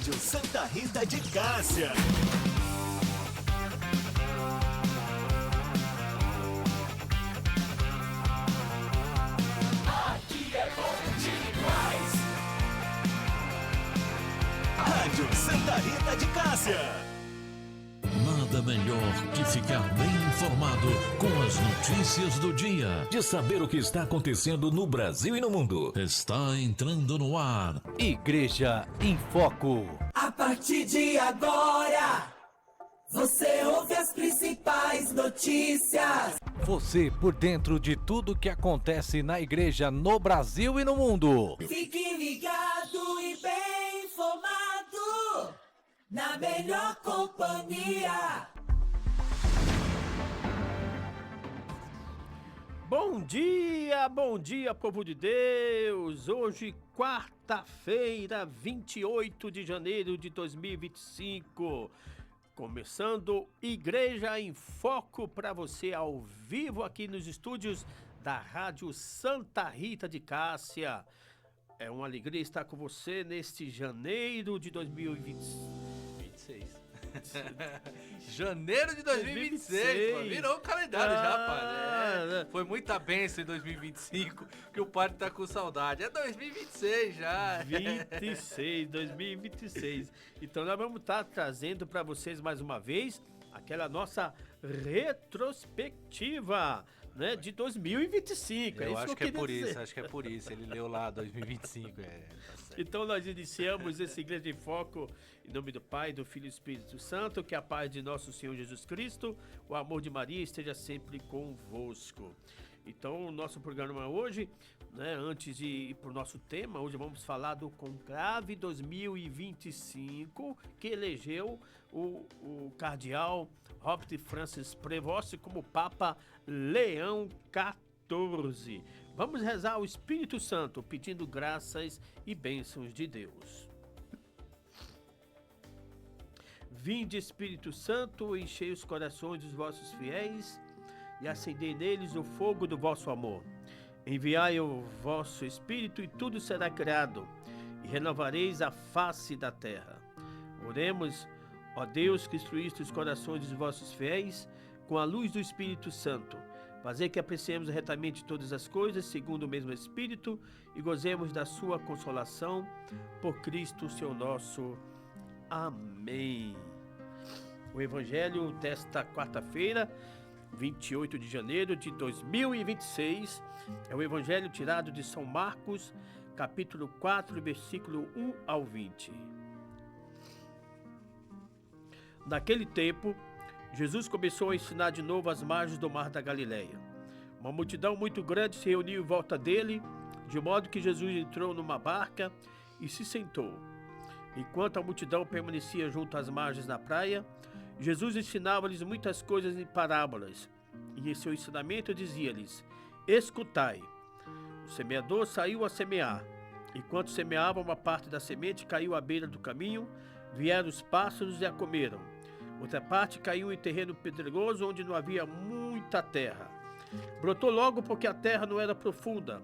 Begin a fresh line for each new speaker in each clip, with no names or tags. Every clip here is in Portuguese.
Rádio Santa Rita de Cássia. Aqui é bom demais. Rádio Santa Rita de Cássia.
Nada melhor que ficar bem informado com as notícias do dia.
De saber o que está acontecendo no Brasil e no mundo.
Está entrando no ar.
Igreja em Foco.
A partir de agora, você ouve as principais notícias.
Você por dentro de tudo que acontece na igreja no Brasil e no mundo.
Fique ligado e bem informado. Na melhor companhia.
Bom dia, povo de Deus! Hoje, quarta-feira, 28 de janeiro de 2025. Começando Igreja em Foco para você ao vivo aqui nos estúdios da Rádio Santa Rita de Cássia. É uma alegria estar com você neste janeiro de 2026.
Janeiro de 2026, mano. Virou o calendário já, padre. Foi muita bênção em 2025 que o padre tá com saudade. É 2026 já.
2026. Então nós vamos estar trazendo para vocês mais uma vez aquela nossa retrospectiva, né, de 2025.
Eu acho que é por
dizer.
isso, acho que é por isso. Ele leu lá 2025. Tá
então nós iniciamos esse Igreja em Foco em nome do Pai, do Filho e do Espírito Santo. Que a paz de nosso Senhor Jesus Cristo, o amor de Maria esteja sempre convosco. Então o nosso programa hoje, né, antes de ir para o nosso tema, hoje vamos falar do Conclave 2025, que elegeu o cardeal Robert Francis Prevost como Papa Leão XIV. Vamos rezar ao Espírito Santo, pedindo graças e bênçãos de Deus. Vinde, Espírito Santo, enchei os corações dos vossos fiéis e acendei neles o fogo do vosso amor. Enviai o vosso Espírito e tudo será criado, e renovareis a face da terra. Oremos, ó Deus, que instruíste os corações dos vossos fiéis com a luz do Espírito Santo. Fazer que apreciemos retamente todas as coisas, segundo o mesmo Espírito, e gozemos da sua consolação, por Cristo, Senhor nosso. Amém. O Evangelho desta quarta-feira, 28 de janeiro de 2026, é o Evangelho tirado de São Marcos, capítulo 4, versículo 1 ao 20. Naquele tempo, Jesus começou a ensinar de novo às margens do mar da Galileia. Uma multidão muito grande se reuniu em volta dele, de modo que Jesus entrou numa barca e se sentou. Enquanto a multidão permanecia junto às margens da praia, Jesus ensinava-lhes muitas coisas em parábolas, e em seu ensinamento dizia-lhes: escutai, o semeador saiu a semear. Enquanto semeava, uma parte da semente caiu à beira do caminho, vieram os pássaros e a comeram. Outra parte caiu em terreno pedregoso, onde não havia muita terra. Brotou logo porque a terra não era profunda,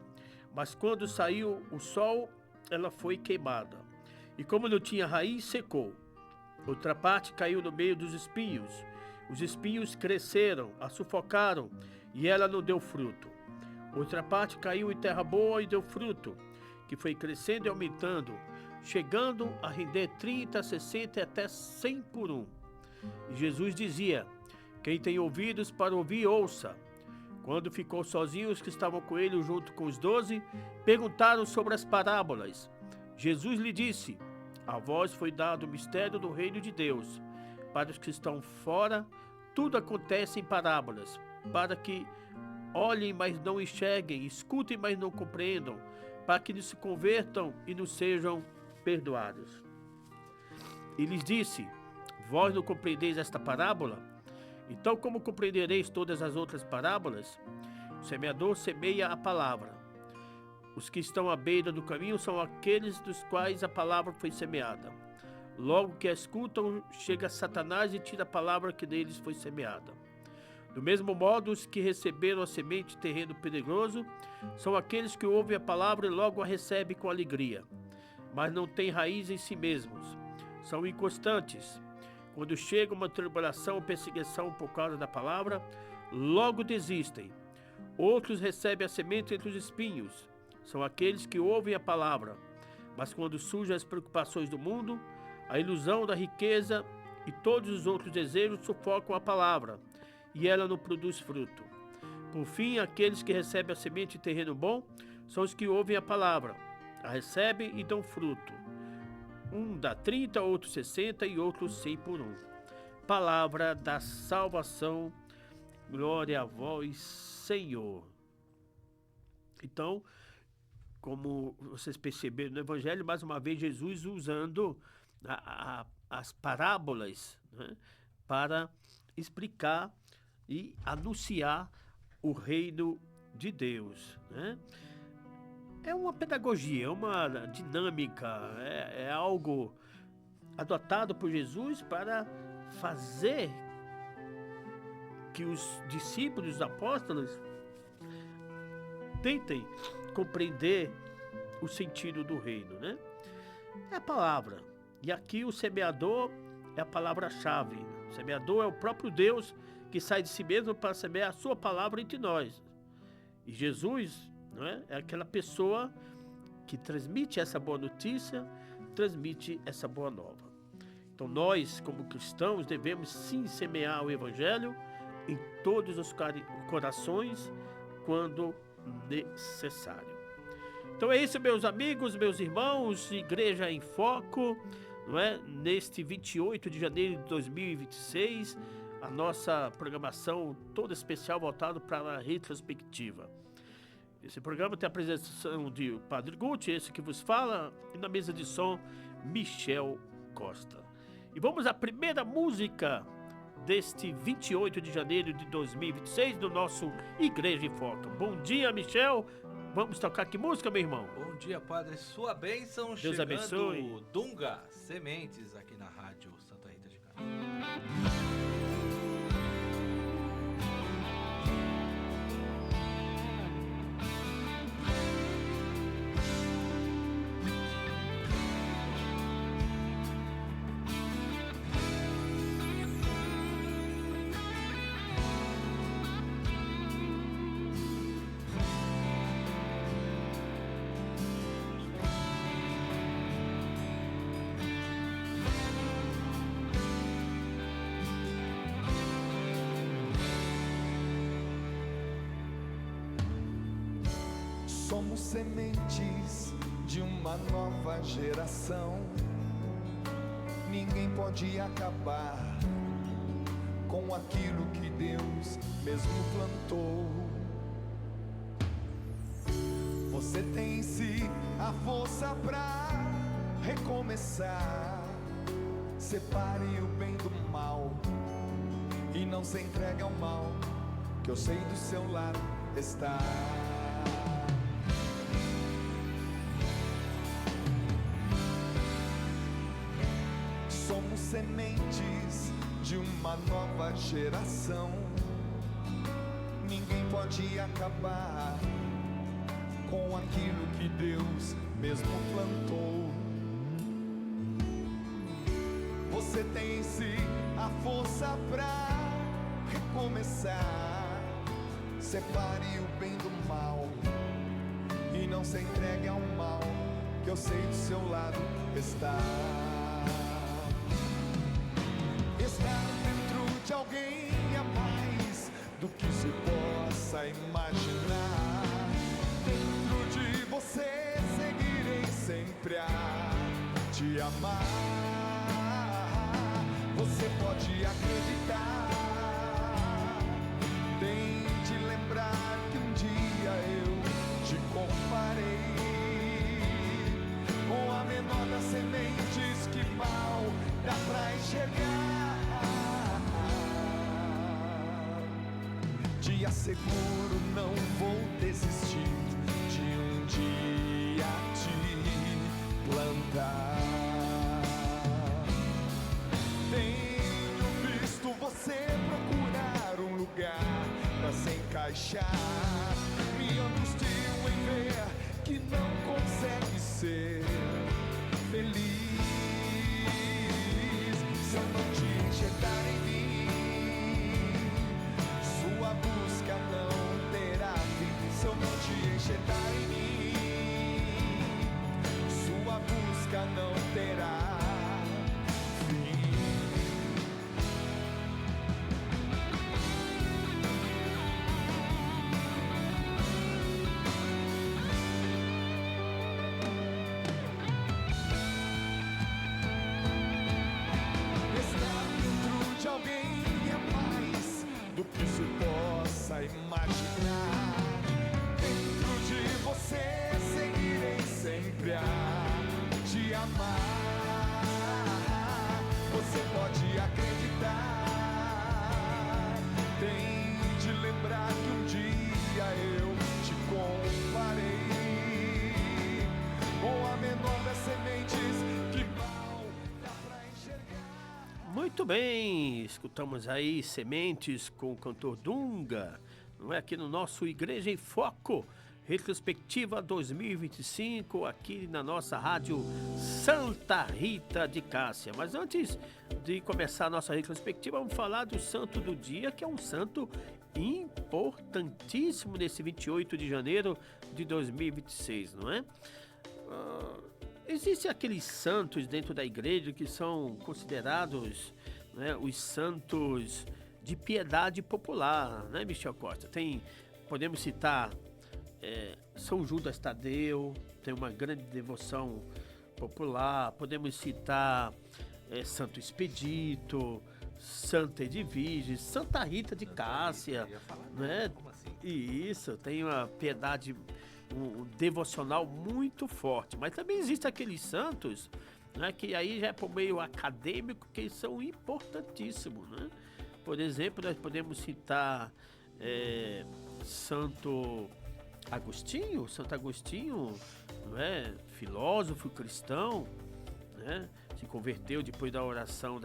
mas quando saiu o sol, ela foi queimada. E como não tinha raiz, secou. Outra parte caiu no meio dos espinhos. Os espinhos cresceram, a sufocaram, e ela não deu fruto. Outra parte caiu em terra boa e deu fruto, que foi crescendo e aumentando, chegando a render 30, 60 e até 100 por um. E Jesus dizia: quem tem ouvidos para ouvir, ouça. Quando ficou sozinho, os que estavam com ele junto com os 12 perguntaram sobre as parábolas. Jesus lhe disse: a vós foi dado o mistério do reino de Deus. Para os que estão fora, tudo acontece em parábolas, para que olhem, mas não enxerguem, escutem, mas não compreendam, para que não se convertam e não sejam perdoados. E lhes disse: vós não compreendeis esta parábola? Então como compreendereis todas as outras parábolas? O semeador semeia a palavra. Os que estão à beira do caminho são aqueles dos quais a palavra foi semeada. Logo que a escutam, chega Satanás e tira a palavra que neles foi semeada. Do mesmo modo, os que receberam a semente em terreno perigoso são aqueles que ouvem a palavra e logo a recebem com alegria, mas não têm raiz em si mesmos. são inconstantes. Quando chega uma tribulação ou perseguição por causa da palavra, logo desistem. Outros recebem a semente entre os espinhos. São aqueles que ouvem a palavra, mas quando surgem as preocupações do mundo, a ilusão da riqueza e todos os outros desejos sufocam a palavra, e ela não produz fruto. Por fim, aqueles que recebem a semente em terreno bom são os que ouvem a palavra, a recebem e dão fruto. Um dá 30, outro 60 e outro 100 por um. Palavra da salvação, glória a vós, Senhor. Então, como vocês perceberam no Evangelho, mais uma vez Jesus usando as parábolas, né, para explicar e anunciar o reino de Deus, né? É uma pedagogia, é uma dinâmica, é algo adotado por Jesus para fazer que os discípulos, os apóstolos, tentem compreender o sentido do reino, né? É a palavra. E aqui o semeador é a palavra-chave. O semeador é o próprio Deus que sai de si mesmo para semear a sua palavra entre nós. E Jesus, não é aquela pessoa que transmite essa boa notícia, transmite essa boa nova. Então nós, como cristãos, devemos sim semear o Evangelho em todos os corações quando necessário. Então é isso, meus amigos, meus irmãos, Igreja em Foco, não é? Neste 28 de janeiro de 2026, a nossa programação toda especial voltada para a retrospectiva. Esse programa tem a apresentação de Padre Guti, esse que vos fala, e na mesa de som, Michel Costa. E vamos à primeira música deste 28 de janeiro de 2026 do nosso Igreja em Foco. Bom dia, Michel. Vamos tocar que música, meu irmão?
Bom dia, Padre. Sua bênção.
Deus
chegando
abençoe.
Dunga Sementes aqui na Rádio Santa Rita de Cássia.
Somos sementes de uma nova geração. Ninguém pode acabar com aquilo que Deus mesmo plantou. Você tem em si a força pra recomeçar. Separe o bem do mal e não se entregue ao mal, que eu sei do seu lado está. Somos sementes de uma nova geração. Ninguém pode acabar com aquilo que Deus mesmo plantou. Você tem em si a força pra recomeçar. Separe o bem do mal e não se entregue ao mal, que eu sei do seu lado está. Estar dentro de alguém é mais do que se possa imaginar. Dentro de você seguirei sempre a te amar. Você pode acreditar, tente lembrar que um dia eu te comparei com a menor das sementes que mal dá pra enxergar. Te asseguro, não vou desistir de um dia te plantar. Tenho visto você procurar um lugar pra se encaixar. Me angustio em ver que não consegue ser feliz.
bem, escutamos aí Sementes com o cantor Dunga, não é? Aqui no nosso Igreja em Foco, retrospectiva 2025, aqui na nossa rádio Santa Rita de Cássia. Mas antes de começar a nossa retrospectiva, vamos falar do santo do dia, que é um santo importantíssimo nesse 28 de janeiro de 2026, não é? Existem aqueles santos dentro da igreja que são considerados, né, os santos de piedade popular, né, Michel Costa? Podemos citar São Judas Tadeu, tem uma grande devoção popular. Podemos citar Santo Expedito, Santa Edvige, Santa Rita de Cássia, né? Isso, tem uma piedade, um devocional muito forte. Mas também existem aqueles santos, né, que aí já é por meio acadêmico, que são importantíssimos, né? Por exemplo, nós podemos citar Santo Agostinho, não é? Filósofo cristão, né? Se converteu depois da oração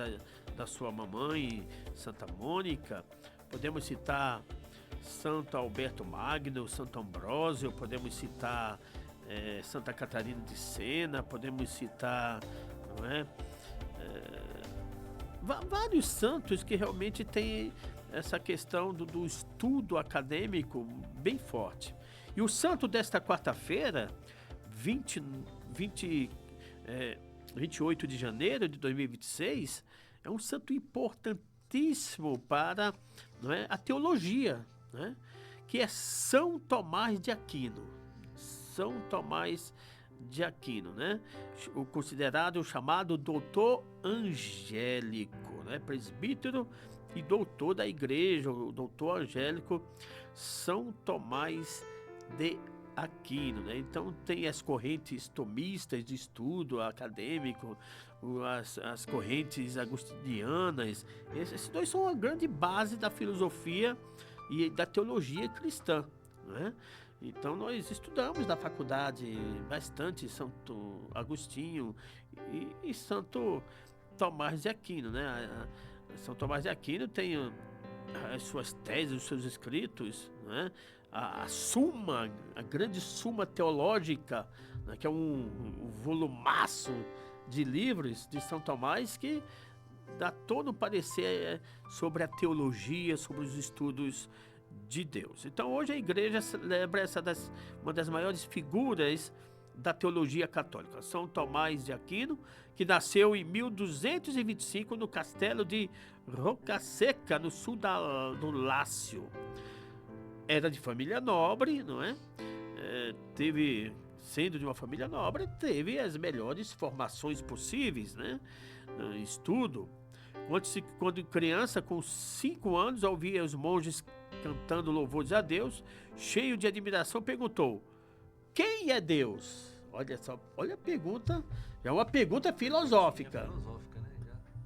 da sua mamãe, Santa Mônica. Podemos citar Santo Alberto Magno, Santo Ambrósio, podemos citar Santa Catarina de Sena, podemos citar, não é? Vários santos que realmente têm essa questão do estudo acadêmico bem forte. E o santo desta quarta-feira, 28 de janeiro de 2026, é um santo importantíssimo para, não é, a teologia, né? Que é São Tomás de Aquino. São Tomás de Aquino, né? O considerado, o chamado doutor angélico, né? Presbítero e doutor da igreja, o doutor angélico São Tomás de Aquino, né? Então tem as correntes tomistas de estudo acadêmico, as correntes agostinianas. Esses dois são a grande base da filosofia e da teologia cristã, né? Então nós estudamos na faculdade bastante Santo Agostinho e Santo Tomás de Aquino, né? São Tomás de Aquino tem as suas teses, os seus escritos, né? A grande suma teológica, né? Que é um volumaço de livros de São Tomás que dá todo o parecer sobre a teologia, sobre os estudos de Deus. Então hoje a igreja celebra uma das maiores figuras da teologia católica, São Tomás de Aquino, que nasceu em 1225 no castelo de Roccasecca, no sul do Lácio. Era de família nobre, não é? Sendo de uma família nobre, teve as melhores formações possíveis, né? Estudo. Quando criança, com 5 anos, ouvia os monges cantando louvores a Deus, cheio de admiração, perguntou: quem é Deus? Olha só, olha a pergunta, é uma pergunta filosófica.
É filosófica, né?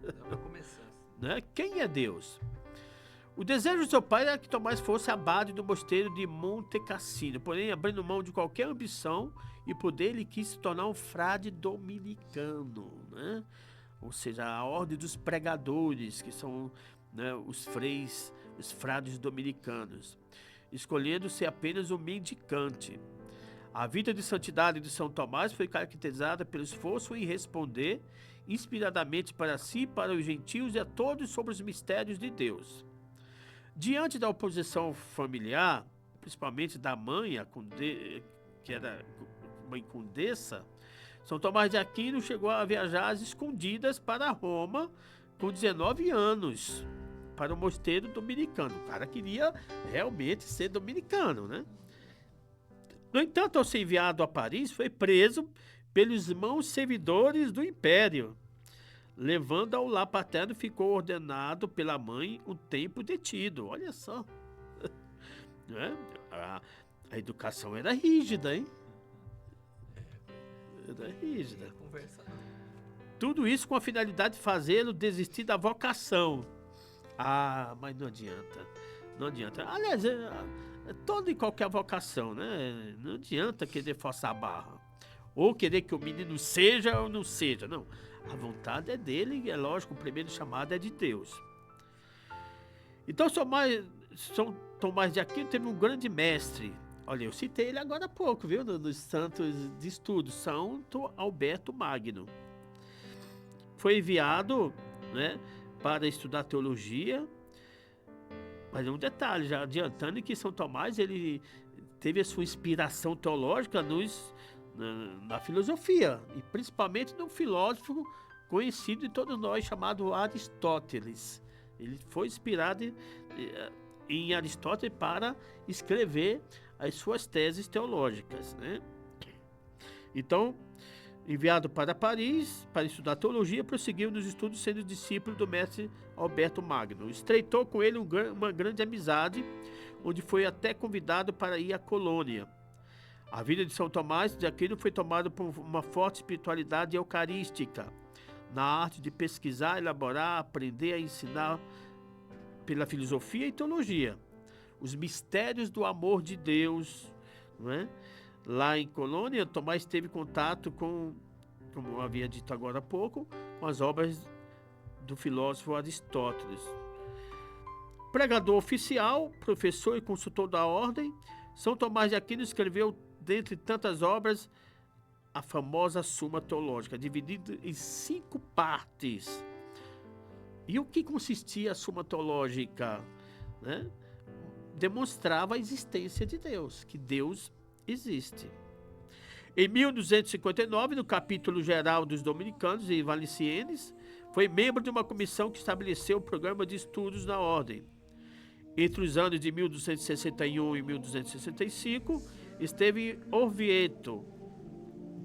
Já vai começar.
Né? Quem é Deus? O desejo de seu pai era que Tomás fosse abade do mosteiro de Monte Cassino, porém, abrindo mão de qualquer ambição e poder, ele quis se tornar um frade dominicano, né? Ou seja, a ordem dos pregadores, que são, né, os frades dominicanos, escolhendo ser apenas um mendicante. A vida de santidade de São Tomás foi caracterizada pelo esforço em responder inspiradamente para si e para os gentios e a todos sobre os mistérios de Deus. Diante da oposição familiar, principalmente da mãe, que era mãe condessa, São Tomás de Aquino chegou a viajar às escondidas para Roma com 19 anos, para o mosteiro dominicano. O cara queria realmente ser dominicano, né? No entanto, ao ser enviado a Paris, foi preso pelos irmãos servidores do império. Levando ao lar paterno, ficou ordenado pela mãe um tempo detido. Olha só. Né? A educação era rígida, hein? Era rígida. Tudo isso com a finalidade de fazê-lo desistir da vocação. Mas não adianta. Não adianta. Aliás, toda e qualquer vocação, né? Não adianta querer forçar a barra. ou querer que o menino seja ou não seja. Não, a vontade é dele e é lógico, o primeiro chamado é de Deus. Então São Tomás de Aquino teve um grande mestre. Olha, eu citei ele agora há pouco, viu? Nos Santos de Estudo, Santo Alberto Magno. Foi enviado, né, para estudar teologia. Mas é um detalhe, já adiantando que São Tomás ele teve a sua inspiração teológica na filosofia, e principalmente num filósofo conhecido de todos nós, chamado Aristóteles. Ele foi inspirado em Aristóteles para escrever as suas teses teológicas, né? Então, enviado para Paris para estudar teologia, prosseguiu nos estudos sendo discípulo do mestre Alberto Magno. Estreitou com ele uma grande amizade, onde foi até convidado para ir à Colônia. A vida de São Tomás de Aquino foi tomada por uma forte espiritualidade eucarística, na arte de pesquisar, elaborar, aprender a ensinar pela filosofia e teologia os mistérios do amor de Deus, não é? Lá em Colônia, Tomás teve contato com, como eu havia dito agora há pouco, com as obras do filósofo Aristóteles. Pregador oficial, professor e consultor da ordem, São Tomás de Aquino escreveu, dentre tantas obras, a famosa Suma Teológica, dividida em 5 partes. E o que consistia a Suma Teológica? Né? Demonstrava a existência de Deus, que Deus existe. Em 1259, no capítulo geral dos dominicanos e valenciennes, foi membro de uma comissão que estabeleceu o programa de estudos na ordem. Entre os anos de 1261 e 1265, esteve em Orvieto,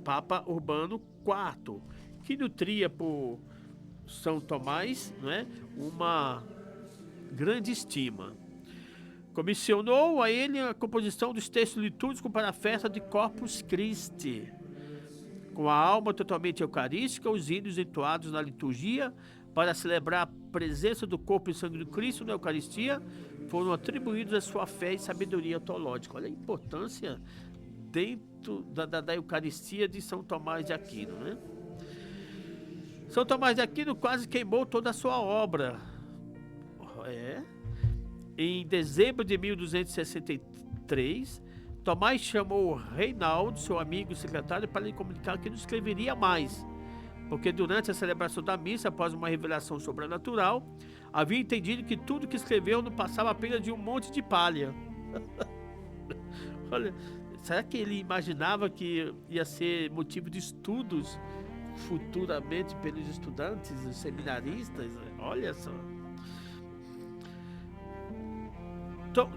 Papa Urbano IV, que nutria por São Tomás, né, uma grande estima. Comissionou a ele a composição dos textos litúrgicos para a festa de Corpus Christi, com a alma totalmente eucarística, os hinos entoados na liturgia para celebrar a presença do corpo e sangue do Cristo na Eucaristia foram atribuídos à sua fé e sabedoria teológica. Olha a importância dentro da Eucaristia de São Tomás de Aquino, né? São Tomás de Aquino quase queimou toda a sua obra. Em dezembro de 1263, Tomás chamou Reinaldo, seu amigo e secretário, para lhe comunicar que não escreveria mais, porque durante a celebração da missa, após uma revelação sobrenatural, havia entendido que tudo que escreveu não passava apenas de um monte de palha. Olha, será que ele imaginava que ia ser motivo de estudos futuramente pelos estudantes, os seminaristas? Olha só.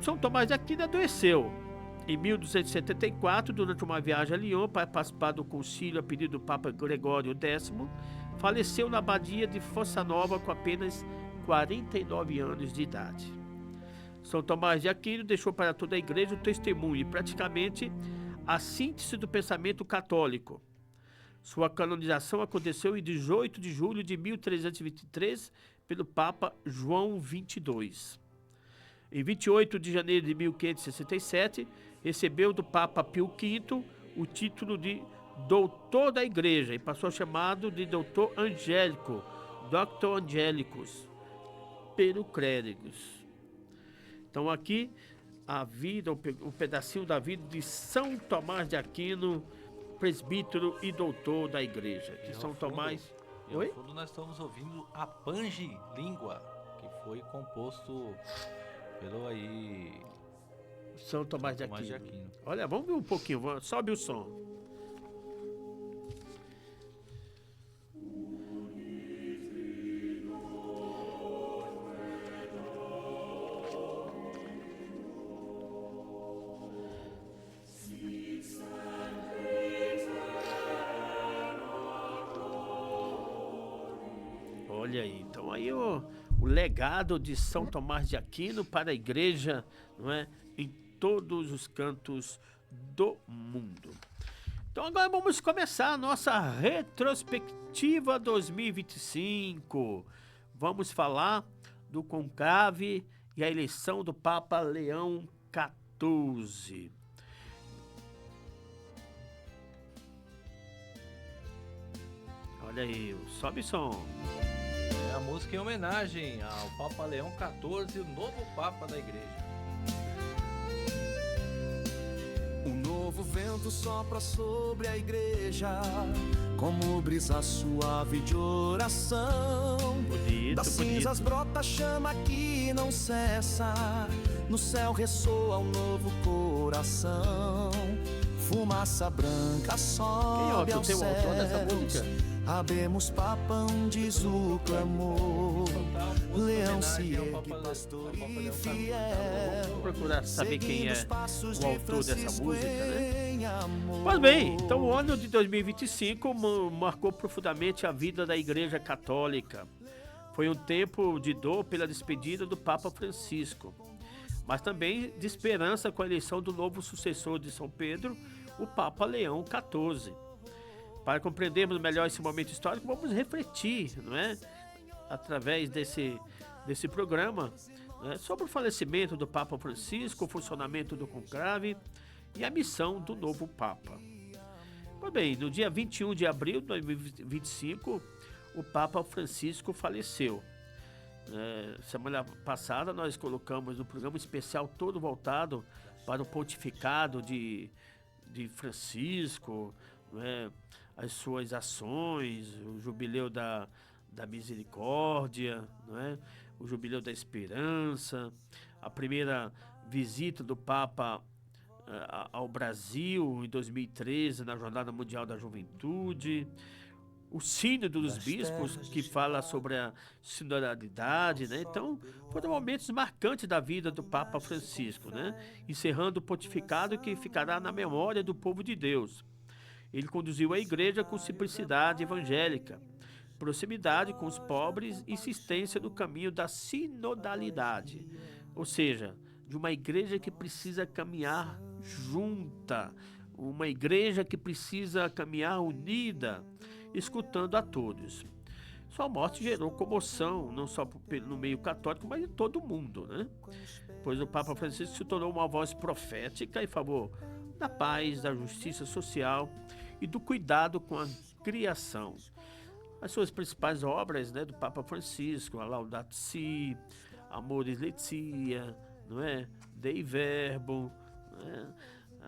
São Tomás de Aquino adoeceu em 1274, durante uma viagem a Lyon para participar do concílio a pedido do Papa Gregório X. Faleceu na abadia de Fossa Nova com apenas 49 anos de idade. São Tomás de Aquino deixou para toda a igreja o testemunho e praticamente a síntese do pensamento católico. Sua canonização aconteceu em 18 de julho de 1323 pelo Papa João XXII. Em 28 de janeiro de 1567, recebeu do Papa Pio V o título de Doutor da Igreja e passou a chamado de Doutor Angélico, Doctor Angelicus, pelo clérigos. Então aqui a vida, um pedacinho da vida de São Tomás de Aquino, presbítero e doutor da Igreja. Que São Tomás...
No fundo nós estamos ouvindo a Pange Língua, que foi composto pelo aí
São Tomás de Aquino. Olha, vamos ver um pouquinho, sobe o som. Olha aí, então aí o legado de São Tomás de Aquino para a igreja, não é, em todos os cantos do mundo. Então agora vamos começar a nossa retrospectiva 2025. Vamos falar do conclave e a eleição do Papa Leão XIV. Olha aí, sobe som.
É a música em homenagem ao Papa Leão XIV, o novo Papa da Igreja.
Um novo vento sopra sobre a igreja, como brisa suave de oração.
Bonito,
Das cinzas brota a chama que não cessa, no céu ressoa um novo coração. Fumaça branca sobe aos
Quem é o autor dessa
céus.
música?
Habemos papam, diz o clamor. Leão se
Homenagem ao
ergue,
Papa
pastor
Leão
e
XIV.
fiel.
Vamos procurar saber quem é o autor dessa
Francisco
música, né?
em amor.
Pois bem, então o ano de 2025 marcou profundamente a vida da Igreja Católica. Foi um tempo de dor pela despedida do Papa Francisco, mas também de esperança com a eleição do novo sucessor de São Pedro, o Papa Leão XIV. Para compreendermos melhor esse momento histórico, vamos refletir, não é? Através desse programa, né? Sobre o falecimento do Papa Francisco, o funcionamento do conclave e a missão do novo Papa. Pois bem, no dia 21 de abril de 2025, o Papa Francisco faleceu. Semana passada nós colocamos um programa especial todo voltado para o pontificado de Francisco, né? As suas ações, o jubileu da misericórdia, não é? O jubileu da esperança, a primeira visita do Papa ao Brasil em 2013, na Jornada Mundial da Juventude, o Sínodo dos Bispos, que fala sobre a sinodalidade, né? Então, foram momentos marcantes da vida do Papa Francisco, né? Encerrando o pontificado que ficará na memória do povo de Deus. Ele conduziu a igreja com simplicidade evangélica, proximidade com os pobres e insistência no caminho da sinodalidade, ou seja, de uma igreja que precisa caminhar junta, uma igreja que precisa caminhar unida, escutando a todos. Sua morte gerou comoção, não só no meio católico, mas em todo o mundo, né? Pois o Papa Francisco se tornou uma voz profética em favor da paz, da justiça social e do cuidado com a criação. As suas principais obras, né, do Papa Francisco, a Laudato Si, Amoris Laetitia, não é? Dei Verbo, né?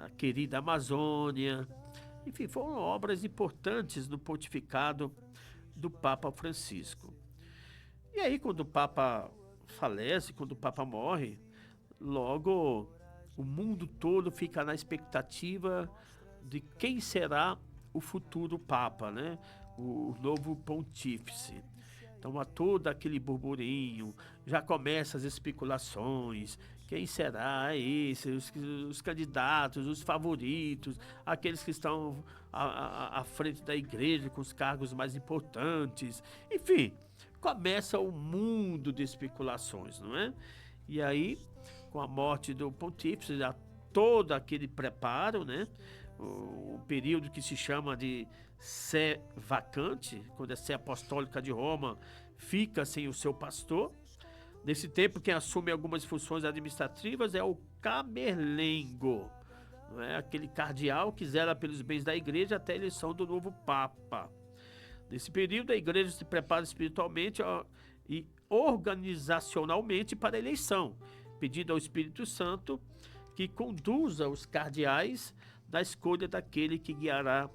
A Querida Amazônia, enfim, foram obras importantes no pontificado do Papa Francisco. E aí, quando o Papa falece, quando o Papa morre, logo o mundo todo fica na expectativa de quem será o futuro Papa, né? O novo pontífice. Então há todo aquele burburinho, já começam as especulações, quem será esse, os candidatos, os favoritos, aqueles que estão à frente da igreja com os cargos mais importantes, enfim, começa o mundo de especulações, não é? E aí, com a morte do pontífice, há todo aquele preparo, né? O período que se chama de sé vacante, quando a sé apostólica de Roma fica sem o seu pastor. Nesse tempo, quem assume algumas funções administrativas é o camerlengo, não é? Aquele cardeal que zela pelos bens da igreja até a eleição do novo Papa. Nesse período, a igreja se prepara espiritualmente e organizacionalmente para a eleição, pedindo ao Espírito Santo que conduza os cardeais na escolha daquele que guiará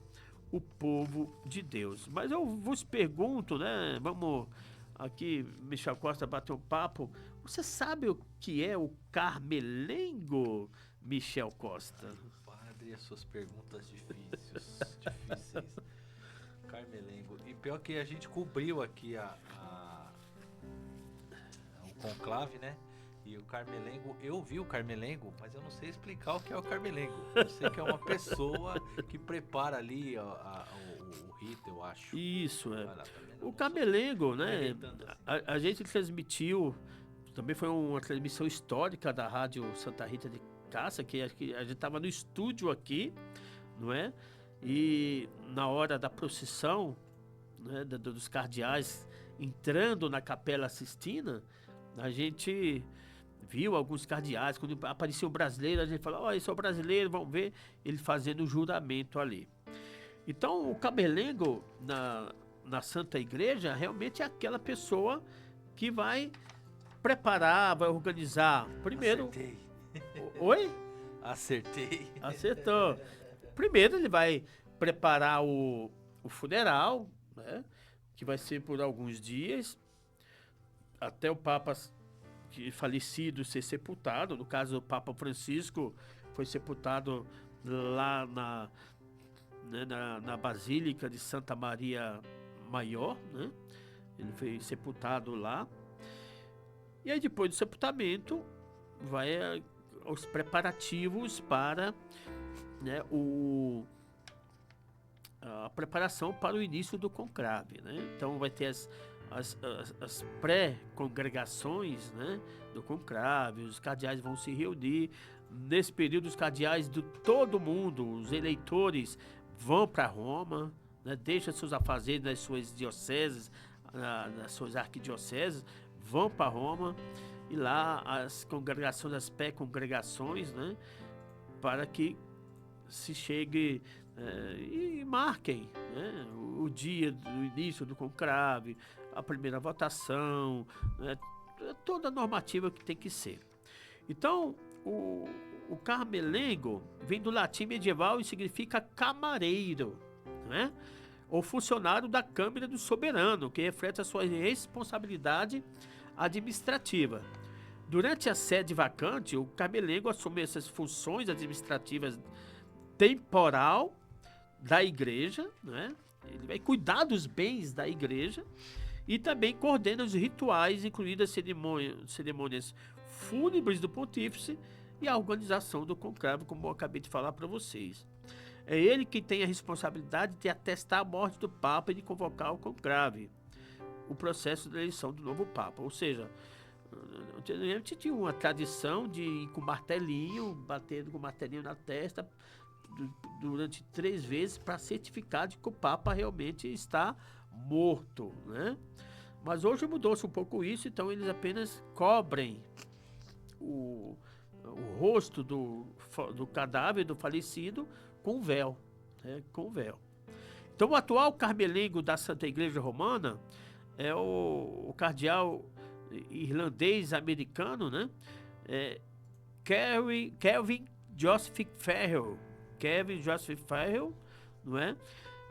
o povo de Deus. Mas eu vos pergunto, né? Vamos aqui, Michel Costa, bater um papo. Você sabe o que é o camerlengo, Michel Costa?
Padre, as suas perguntas difíceis. Carmelengo. E pior que a gente cobriu aqui o conclave, né? E o Carmelengo, eu vi o Carmelengo, mas eu não sei explicar o que é o Carmelengo. Eu sei que é uma pessoa que prepara ali o rito, eu acho.
Isso, é.
Lá,
O Camerlengo, né? A gente transmitiu, também foi uma transmissão histórica da Rádio Santa Rita de Cássia, que a gente estava no estúdio aqui, não é? E na hora da procissão, né, dos cardeais entrando na Capela Sistina, a gente viu alguns cardeais, quando aparecia um brasileiro, a gente falou, ó, esse é o brasileiro, vamos ver ele fazendo o juramento ali. Então, o camerlengo, na Santa Igreja realmente é aquela pessoa que vai preparar, vai organizar. Primeiro.
Acertei.
Oi?
Acertei.
Acertou. Primeiro ele vai preparar o funeral, né? Que vai ser por alguns dias, até o Papa falecido ser sepultado. No caso, o Papa Francisco foi sepultado lá na Basílica de Santa Maria Maior, né? Ele foi sepultado lá. E aí, depois do sepultamento, vai os preparativos para, né, a preparação para o início do conclave, né? Então vai ter as pré-congregações, né, do conclave, os cardeais vão se reunir. Nesse período, os cardeais de todo mundo, os eleitores, vão para Roma, né, deixam seus afazeres nas suas dioceses, nas suas arquidioceses, vão para Roma, e lá as congregações, as pré-congregações, né, para que se chegue e marquem, né, o dia do início do conclave, a primeira votação, né, toda a normativa que tem que ser. Então, o camelengo vem do latim medieval e significa camareiro, né, ou funcionário da Câmara do Soberano, que reflete a sua responsabilidade administrativa. Durante a sede vacante, o camelengo assume essas funções administrativas temporal da igreja, né? Ele vai cuidar dos bens da igreja e também coordena os rituais, incluindo as cerimônias fúnebres do pontífice e a organização do conclave, como eu acabei de falar para vocês. É ele quem tem a responsabilidade de atestar a morte do Papa e de convocar o conclave, o processo da eleição do novo Papa. Ou seja, antigamente tinha uma tradição de ir com martelinho, batendo com martelinho na testa durante 3 vezes para certificar de que o Papa realmente está morto, né? Mas hoje mudou-se um pouco isso, então eles apenas cobrem o rosto do cadáver do falecido com véu, né? Com véu. Então o atual carmelengo da Santa Igreja Romana é o cardeal irlandês-americano, né? Kelvin Joseph Farrell. Kevin Joseph Farrell, não é?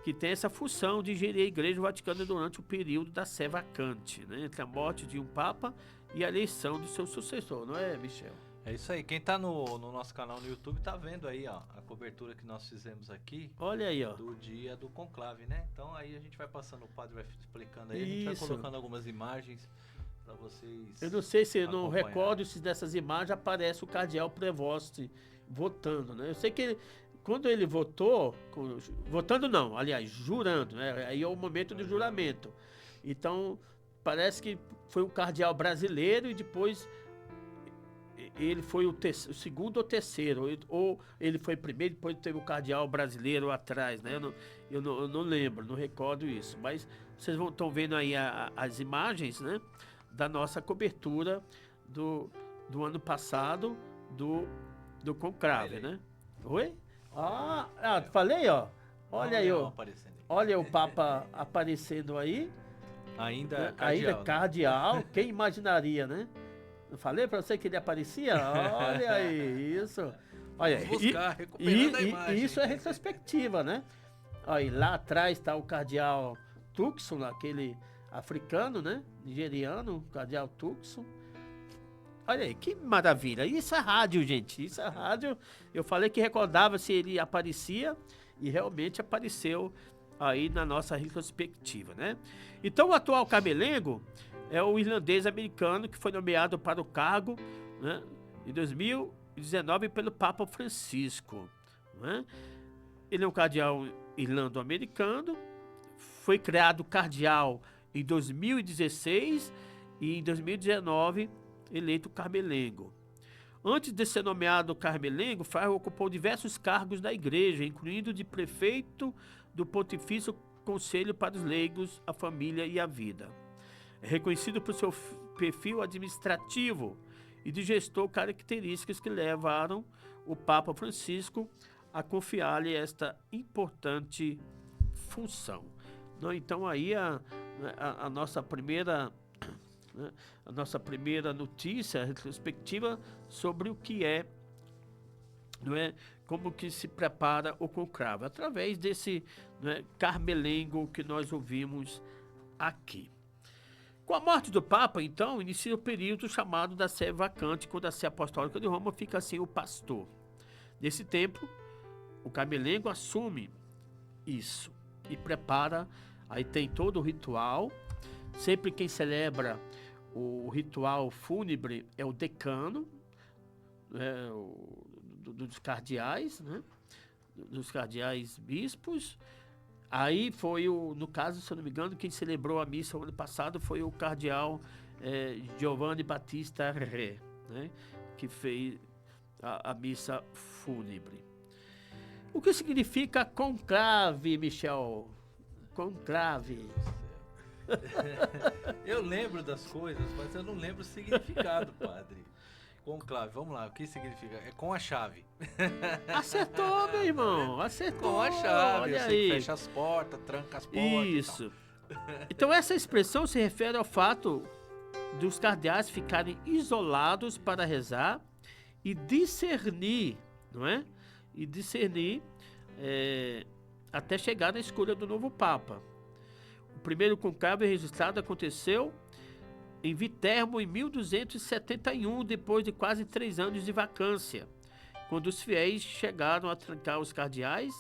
Que tem essa função de gerir a Igreja Vaticana durante o período da sé vacante, né? Entre a morte de um Papa e a eleição do seu sucessor, não é, Michel?
É isso aí. Quem tá no nosso canal no YouTube tá vendo aí, ó, a cobertura que nós fizemos aqui.
Olha aí, ó.
Do dia do conclave, né? Então aí a gente vai passando, o padre vai explicando aí, a gente
Isso.
vai colocando algumas imagens para vocês.
Eu não sei se eu não
acompanhar.
recordo se dessas imagens aparece o cardeal Prevost votando, né? Eu sei que quando ele votou, votando não, aliás, jurando, né? Aí é o momento do juramento. Então, parece que foi um cardeal brasileiro e depois ele foi o segundo ou terceiro, ou ele foi primeiro, depois teve o cardeal brasileiro atrás, né? Eu não lembro, não recordo isso, mas vocês estão vendo aí as imagens, né? Da nossa cobertura do ano passado do conclave, né? Oi? Falei, ó. Olha aí, ó. Olha o Papa aparecendo aí.
Ainda
cardeal. Quem imaginaria, né? Eu falei pra você que ele aparecia? Olha aí, isso. Olha aí.
Recuperando a imagem.
Isso é retrospectiva, né? Aí lá atrás está o cardeal Tucson, aquele africano, né? Nigeriano, o cardeal Tucson. Olha aí, que maravilha. Isso é rádio, gente. Isso é rádio. Eu falei que recordava se ele aparecia e realmente apareceu aí na nossa retrospectiva, né? Então o atual camelengo é o irlandês-americano que foi nomeado para o cargo, né, em 2019 pelo Papa Francisco, né? Ele é um cardeal irlando-americano, foi criado cardeal em 2016 e em 2019 eleito carmelengo. Antes de ser nomeado carmelengo, Farrell ocupou diversos cargos da igreja, incluindo de prefeito do Pontifício Conselho para os Leigos, a Família e a Vida. É reconhecido por seu perfil administrativo e de gestor, características que levaram o Papa Francisco a confiar-lhe esta importante função. Não, então aí a nossa primeira, né, a nossa primeira notícia retrospectiva sobre o que é, não é, como que se prepara o conclave, através desse, né, Carmelengo que nós ouvimos aqui. Com a morte do Papa, então, inicia o período chamado da sé vacante, quando a sé apostólica de Roma fica sem o pastor. Nesse tempo, o Carmelengo assume isso e prepara, aí tem todo o ritual. Sempre quem celebra o ritual fúnebre é o decano, né, dos cardeais, né, dos cardeais bispos. Aí foi, no caso, se eu não me engano, quem celebrou a missa o ano passado foi o cardeal Giovanni Battista Re, né, que fez a missa fúnebre. O que significa conclave, Michel? Conclave.
Eu lembro das coisas, mas eu não lembro o significado, padre. Conclave, vamos lá, o que significa? É com a chave.
Acertou, meu irmão, acertou.
Com a chave,
olha
eu sei que
aí.
fecha as portas, tranca as portas.
Isso. Então essa expressão se refere ao fato dos cardeais ficarem isolados para rezar e discernir, não é? E discernir até chegar na escolha do novo Papa. O primeiro conclave registrado aconteceu em Viterbo em 1271, depois de quase 3 anos de vacância, quando os fiéis chegaram a trancar os cardeais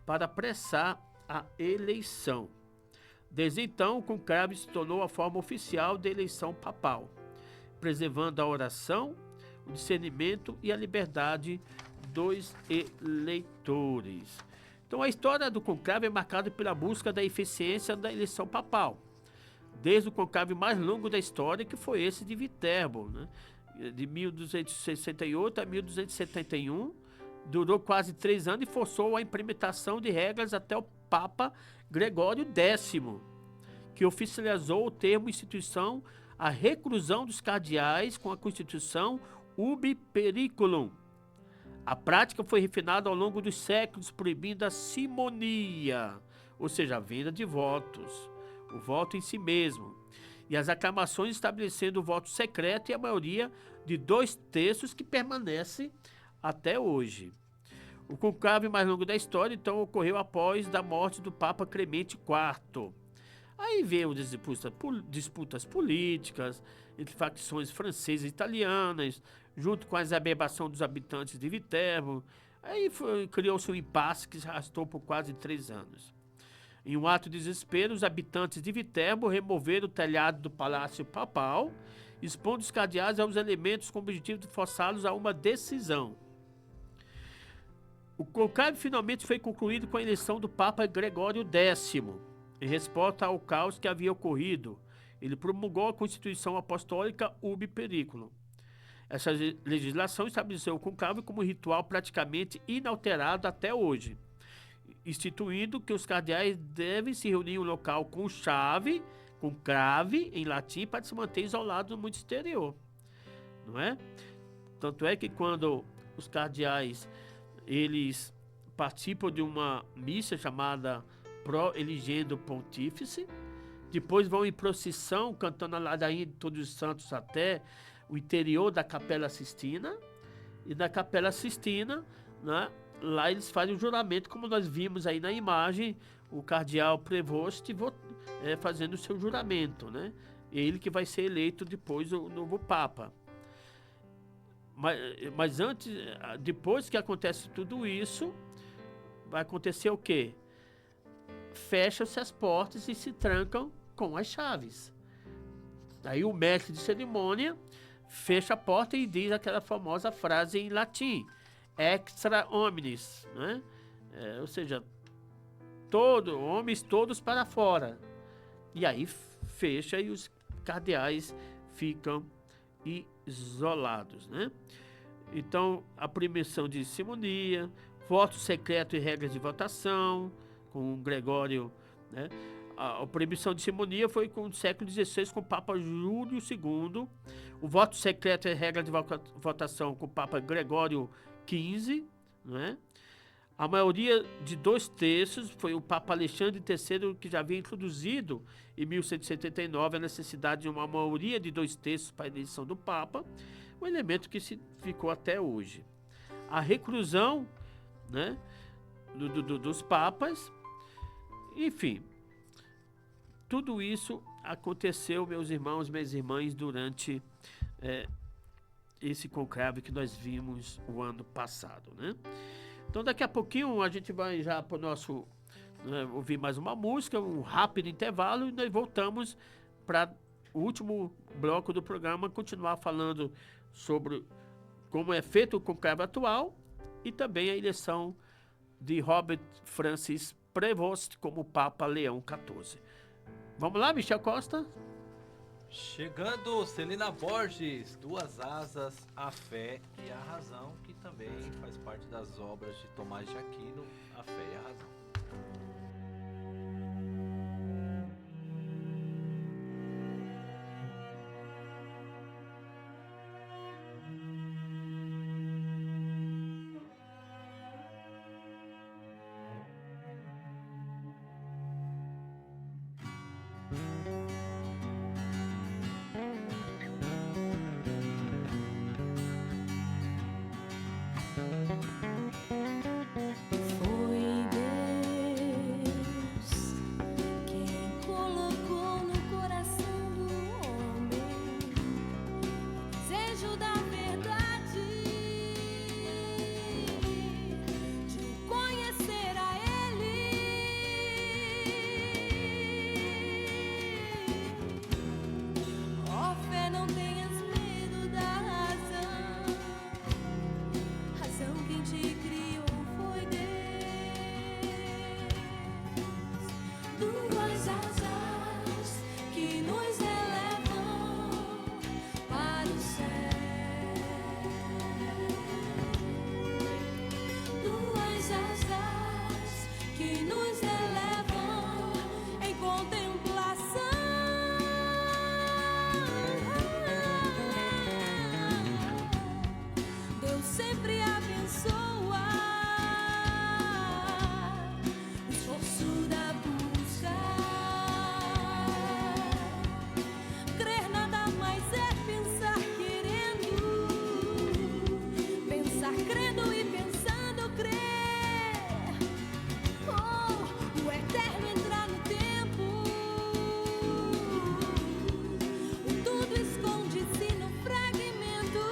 para apressar a eleição. Desde então, o conclave se tornou a forma oficial da eleição papal, preservando a oração, o discernimento e a liberdade dos eleitores. Então, a história do conclave é marcada pela busca da eficiência da eleição papal, desde o conclave mais longo da história, que foi esse de Viterbo, né? De 1268 a 1271, durou quase 3 anos e forçou a implementação de regras até o Papa Gregório X, que oficializou o termo instituição a reclusão dos cardeais com a Constituição Ubi Periculum. A prática foi refinada ao longo dos séculos, proibindo a simonia, ou seja, a venda de votos, o voto em si mesmo, e as aclamações estabelecendo o voto secreto e a maioria de 2/3 que permanece até hoje. O conclave mais longo da história, então, ocorreu após da morte do Papa Clemente IV. Aí veio disputas políticas entre facções francesas e italianas, junto com a exacerbação dos habitantes de Viterbo. Aí criou-se um impasse que se arrastou por quase 3 anos. Em um ato de desespero, os habitantes de Viterbo removeram o telhado do Palácio Papal, expondo os cardeais aos elementos com o objetivo de forçá-los a uma decisão. O conclave finalmente foi concluído com a eleição do Papa Gregório X, em resposta ao caos que havia ocorrido. Ele promulgou a Constituição Apostólica Ubi Periculum. Essa legislação estabeleceu o conclave como ritual praticamente inalterado até hoje, instituindo que os cardeais devem se reunir em um local com chave, com crave, em latim, para se manter isolados no mundo exterior, não é? Tanto é que quando os cardeais eles participam de uma missa chamada Pro Eligendo Pontífice, depois vão em procissão, cantando a ladainha de Todos os Santos até o interior da Capela Sistina, e na Capela Sistina, né, lá eles fazem o juramento, como nós vimos aí na imagem, o cardeal Prevost fazendo o seu juramento, né? Ele que vai ser eleito depois o novo Papa. Mas antes, depois que acontece tudo isso, vai acontecer o quê? Fecham-se as portas e se trancam com as chaves. Aí o mestre de cerimônia fecha a porta e diz aquela famosa frase em latim: extra omnes, né? Ou seja, homens todos para fora. E aí fecha e os cardeais ficam isolados, né? Então, a permissão de simonia, voto secreto e regras de votação, com Gregório, né? A proibição de simonia foi com o século XVI com o Papa Júlio II, o voto secreto e regra de votação com o Papa Gregório XV, né? A maioria de 2/3 foi o Papa Alexandre III que já havia introduzido em 1179 a necessidade de uma maioria de 2/3 para a eleição do Papa, um elemento que se ficou até hoje. A reclusão, né, dos papas, enfim, tudo isso aconteceu, meus irmãos, minhas irmãs, durante esse conclave que nós vimos o ano passado, né? Então daqui a pouquinho a gente vai já para o nosso, ouvir mais uma música, um rápido intervalo, e nós voltamos para o último bloco do programa, continuar falando sobre como é feito o conclave atual e também a eleição de Robert Francis Prevost como Papa Leão XIV. Vamos lá, Michel Costa?
Chegando, Celina Borges, Duas Asas, a Fé e a Razão, que também faz parte das obras de Tomás de Aquino, A Fé e a Razão.
Foi Deus quem colocou no coração do homem desejo da verdade, de o conhecer a Ele. Ó fé, não tenhas medo da razão. Razão quem te criou foi Deus. Duas asas que nos elevam para o céu. Duas asas que nos elevam em contemplação. Deus sempre abençoa o esforço da busca. Crer nada mais é pensar querendo, pensar crendo e pensando crer. Oh, o eterno entrar no tempo, o tudo esconde-se no fragmento.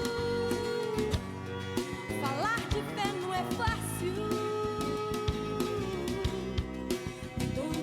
Falar de fé não é fácil, todo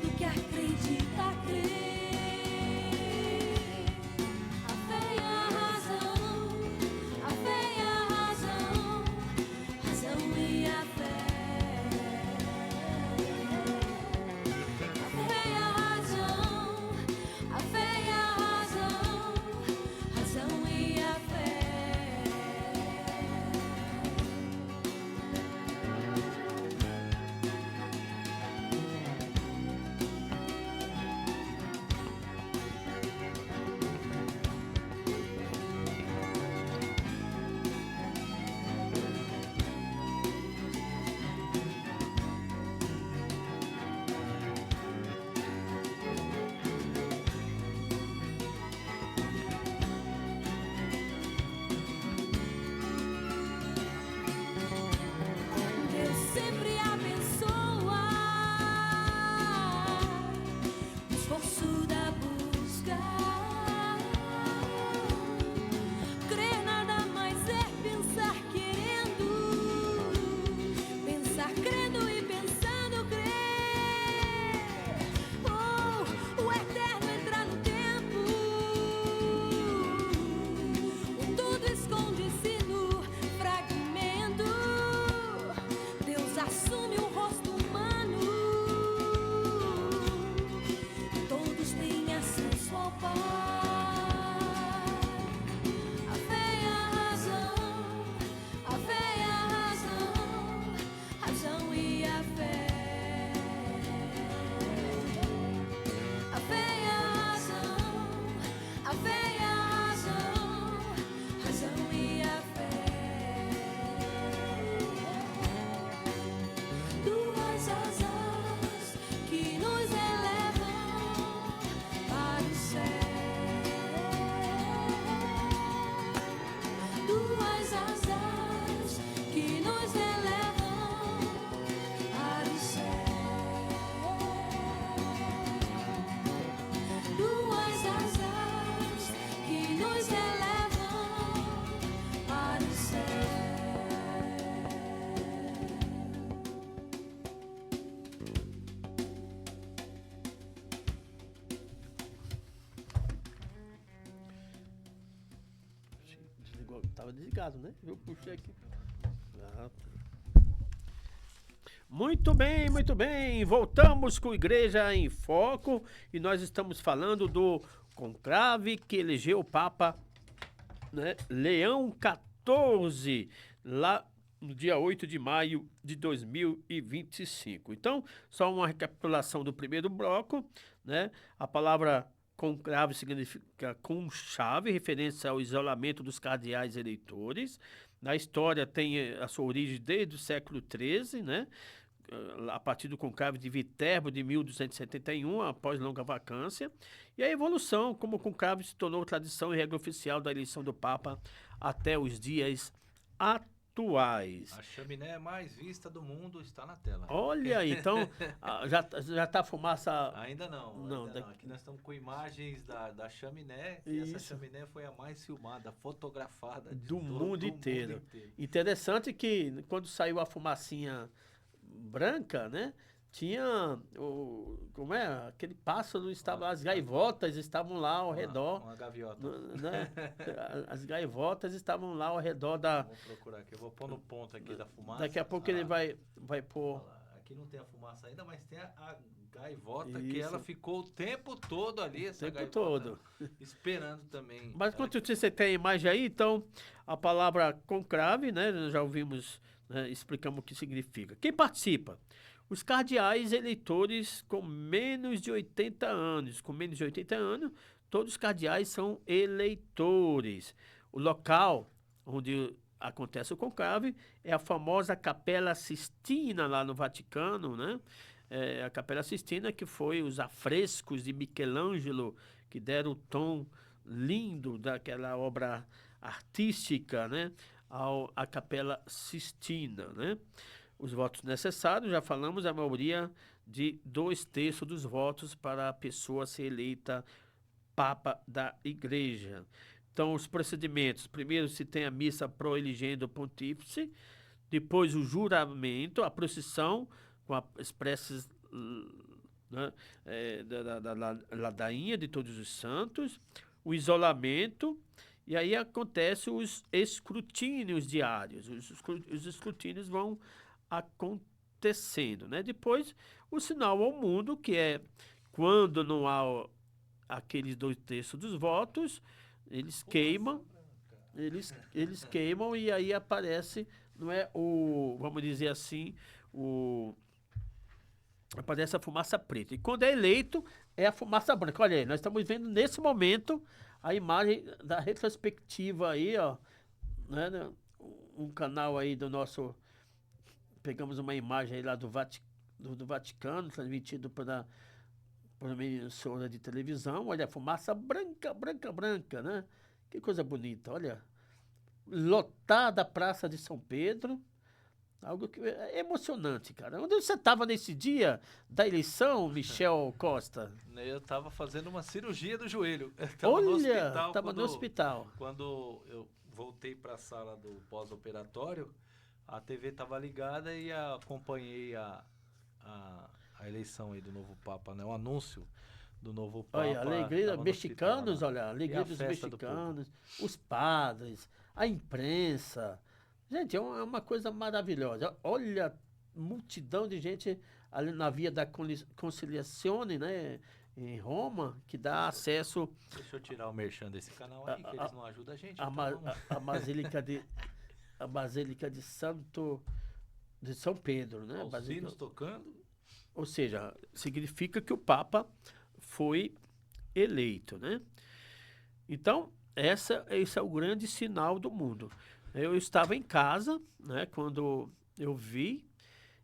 Tava desligado, né? Eu puxei aqui. Ah, tá. Muito bem, muito bem. Voltamos com Igreja em Foco e nós estamos falando do conclave que elegeu o Papa, né, Leão XIV, lá no dia 8 de maio de 2025. Então, só uma recapitulação do primeiro bloco, né? A palavra conclave significa conchave, referência ao isolamento dos cardeais eleitores. Na história tem a sua origem desde o século XIII, né? A partir do conclave de Viterbo de 1271, após longa vacância, e a evolução, como o conclave se tornou tradição e regra oficial da eleição do Papa até os dias atuais.
A chaminé mais vista do mundo está na tela.
Olha aí, então, já tá a fumaça...
Ainda não,
Não,
ainda não. Aqui nós estamos com imagens da chaminé, e essa chaminé foi a mais filmada, fotografada
do mundo inteiro. Interessante que quando saiu a fumacinha branca, né? Tinha como é? Aquele pássaro estava, as gaivotas estavam lá ao redor.
Uma gaviota.
Né? As gaivotas estavam lá ao redor da.
Vou procurar aqui, eu vou pôr no ponto aqui da fumaça.
Daqui a pouco ele vai pôr.
Aqui não tem a fumaça ainda, mas tem a gaivota que
Isso.
ela ficou o tempo todo ali, essa
tempo
gaivota,
todo.
esperando também.
Mas enquanto você tem a imagem aí, então, a palavra conclave, né? Nós já ouvimos, né, explicamos o que significa. Quem participa? Os cardeais eleitores com menos de 80 anos. Com menos de 80 anos, todos os cardeais são eleitores. O local onde acontece o conclave é a famosa Capela Sistina, lá no Vaticano, né? A Capela Sistina, que foi os afrescos de Michelangelo, que deram o tom lindo daquela obra artística, né? À Capela Sistina, né? Os votos necessários, já falamos, a maioria de 2/3 dos votos para a pessoa ser eleita Papa da Igreja. Então, os procedimentos: primeiro se tem a missa pro elegendo pontífice, depois o juramento, a procissão com as preces, né, da ladainha de todos os santos, o isolamento, e aí acontece os escrutínios diários. Os escrutínios vão acontecendo, né? Depois, o sinal ao mundo, que é quando não há aqueles 2/3 dos votos, eles queimam, eles queimam e aí aparece, não é vamos dizer assim, aparece a fumaça preta. E quando é eleito, é a fumaça branca. Olha aí, nós estamos vendo nesse momento a imagem da retrospectiva aí, ó, né? Um canal aí do nosso... Pegamos uma imagem aí lá do Vaticano, transmitido por uma emissora de televisão. Olha, a fumaça branca, branca, branca, né? Que coisa bonita, olha. Lotada a Praça de São Pedro. Algo que é emocionante, cara. Onde você estava nesse dia da eleição, Michel Costa?
Eu estava fazendo uma cirurgia do joelho.
Olha, estava no hospital.
Quando eu voltei para a sala do pós-operatório, a TV estava ligada e acompanhei a eleição aí do novo Papa, né? O anúncio do novo Papa.
Olha, a alegria dos mexicanos, olha, a alegria dos
festa
mexicanos, os padres, a imprensa. Gente, é uma coisa maravilhosa. Olha, multidão de gente ali na Via da Conciliazione, né? Em Roma, que dá acesso...
Deixa eu tirar o merchan desse canal aí, que eles não ajudam a gente.
A Basílica de São Pedro, né?
Os sinos tocando.
Ou seja, significa que o Papa foi eleito, né? Então, esse é o grande sinal do mundo. Eu estava em casa, né, quando eu vi,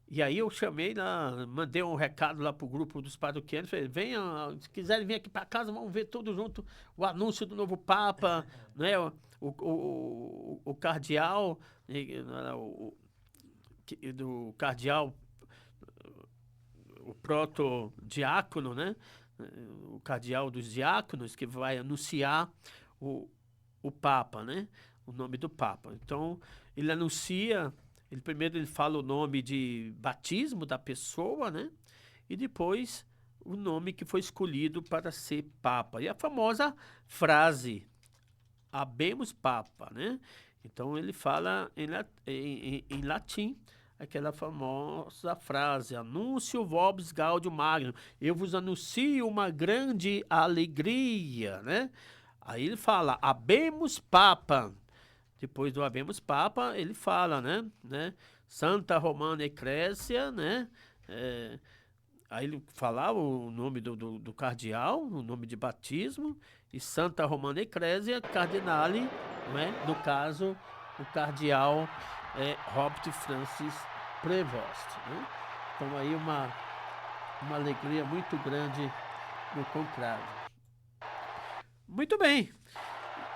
e aí eu chamei, mandei um recado lá pro grupo dos paroquianos, falei, venha, se quiserem vir aqui para casa, vamos ver tudo junto o anúncio do novo Papa, né, o cardeal, do cardeal, o proto-diácono, né, o cardeal dos diáconos, que vai anunciar o Papa, né, o nome do Papa. Então, ele anuncia, primeiro ele fala o nome de batismo da pessoa, né? E depois o nome que foi escolhido para ser Papa. E a famosa frase, Habemus Papa, né? Então ele fala em latim aquela famosa frase: Anúncio vobis gaudium magnum, eu vos anuncio uma grande alegria, né? Aí ele fala, habemus papa. Depois do habemus papa, ele fala, né? Santa Romana Ecclesia, né? Aí ele falava o nome do cardeal, o nome de batismo, e Santa Romana Ecclesia Cardinale, né? No caso, o cardeal Robert Francis Prevost, né? Então aí uma alegria muito grande no conclave. Muito bem.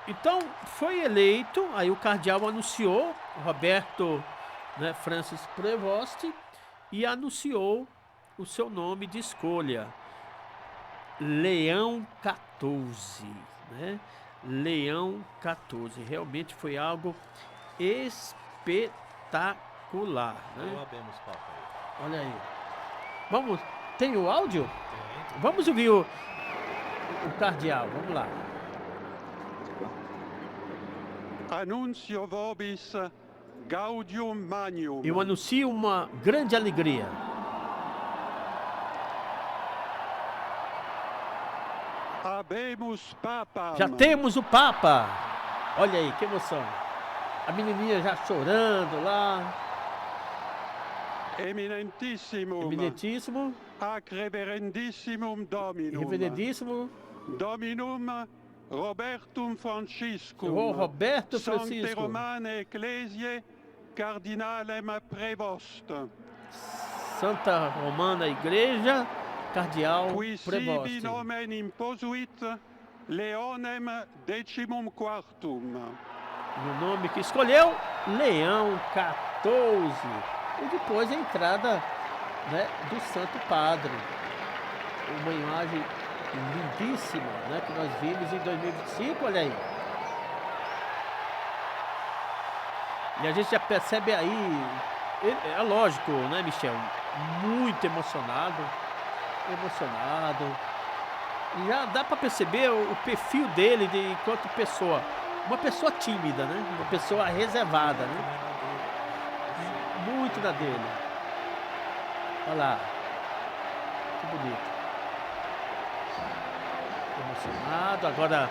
Então foi eleito, aí o cardeal anunciou, Roberto, né, Francis Prevost, e anunciou o seu nome de escolha, Leão XIV, né? Leão XIV, realmente foi algo espetacular, né?
Eu abemos papo aí.
Olha aí. Vamos, tem o áudio?
Tem.
Vamos ouvir o cardeal, vamos lá.
Annuncio vobis gaudium magnum.
Eu anuncio uma grande alegria.
Habemus papam.
Já temos o Papa. Olha aí, que emoção. A menininha já chorando lá.
Eminentissimum.
Eminentíssimo,
Ac reverendissimum Dominum.
reverendíssimo,
Dominum Robertum Franciscum.
o Roberto
Sancte
Francisco,
Romane Ecclesiae Cardinalem Prevost.
Santa Romana Igreja, Cardeal
Qui sibi
Prevost.
nomen imposuit Leonem decimum quartum.
No nome que escolheu, Leão XIV. E depois a entrada, né, do Santo Padre. Uma imagem lindíssima, né, que nós vimos em 2025, olha aí. E a gente já percebe aí, é lógico, né, Michel? Muito emocionado. E já dá para perceber o perfil dele enquanto pessoa. Uma pessoa tímida, né? Uma pessoa reservada, né? Muito da dele. Olha lá. Que bonito. Emocionado. Agora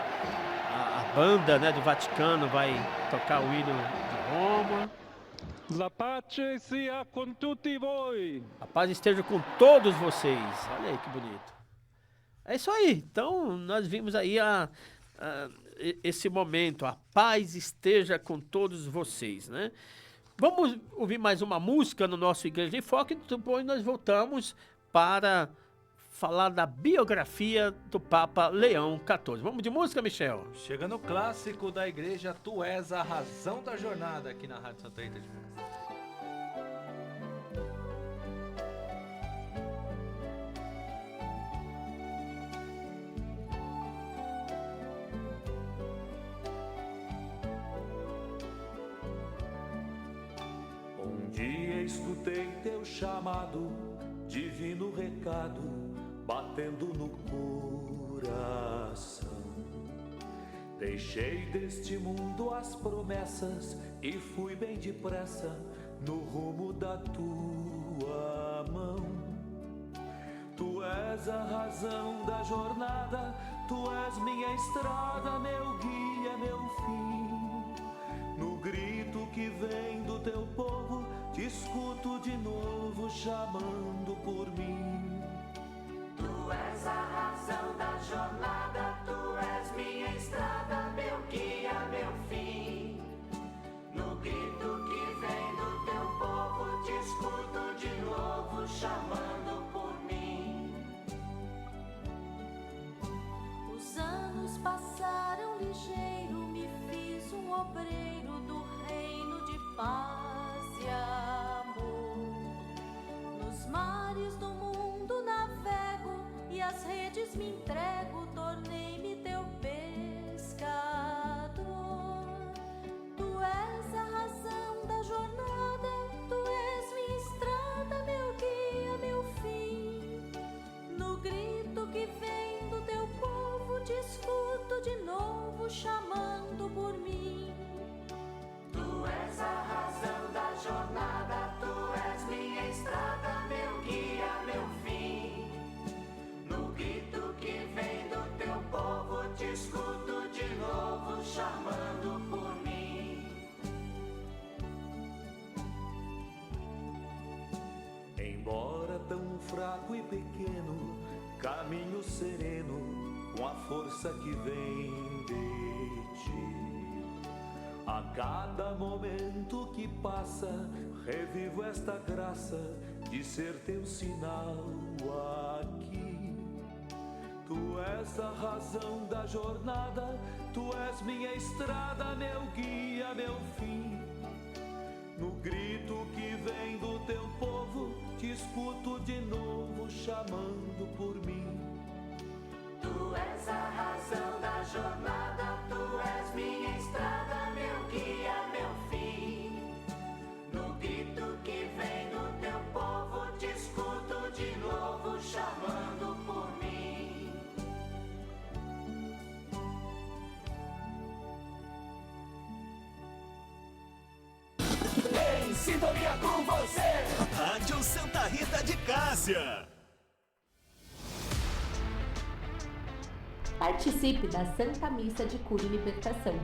a banda, né, do Vaticano vai tocar o hino de Roma.
La pace sia con tutti voi.
A paz esteja com todos vocês. Olha aí que bonito. É isso aí. Então, nós vimos aí esse momento. A paz esteja com todos vocês, né? Vamos ouvir mais uma música no nosso Igreja em Foco e depois nós voltamos para falar da biografia do Papa Leão XIV. Vamos de música, Michel?
Chega no clássico da igreja, Tu És a Razão da Jornada, aqui na Rádio Santa Rita de Minas.
Um dia escutei teu chamado, divino recado, batendo no coração. Deixei deste mundo as promessas e fui bem depressa no rumo da tua mão. Tu és a razão da jornada, tu és minha estrada, meu guia, meu fim. No grito que vem do teu povo, te escuto de novo chamando por mim.
Tu és a razão da jornada, tu és minha estrada, meu guia, meu fim. No grito que vem do teu povo, te escuto de novo chamando por mim.
Os anos passaram ligeiro, me fiz um obreiro do reino de paz e amor. Nos mares do mundo navego e as redes me entrego, tornei-me teu pescador. Tu és a razão da jornada, tu és minha estrada, meu guia, meu fim. No grito que vem do teu povo, te escuto de novo chamando por mim.
caminho sereno com a força que vem de ti. A cada momento que passa, revivo esta graça de ser teu sinal aqui. Tu és a razão da jornada, tu és minha estrada, meu guia, meu fim. No grito que vem do teu povo, te escuto de novo chamando por mim.
Tu és a razão da jornada, tu és minha estrada, meu guia, meu fim. No grito que vem do teu povo, te escuto de novo chamando por mim.
Em sintonia com você,
Rádio Santa Rita de Cássia.
Participe da Santa Missa de Cura e Libertação.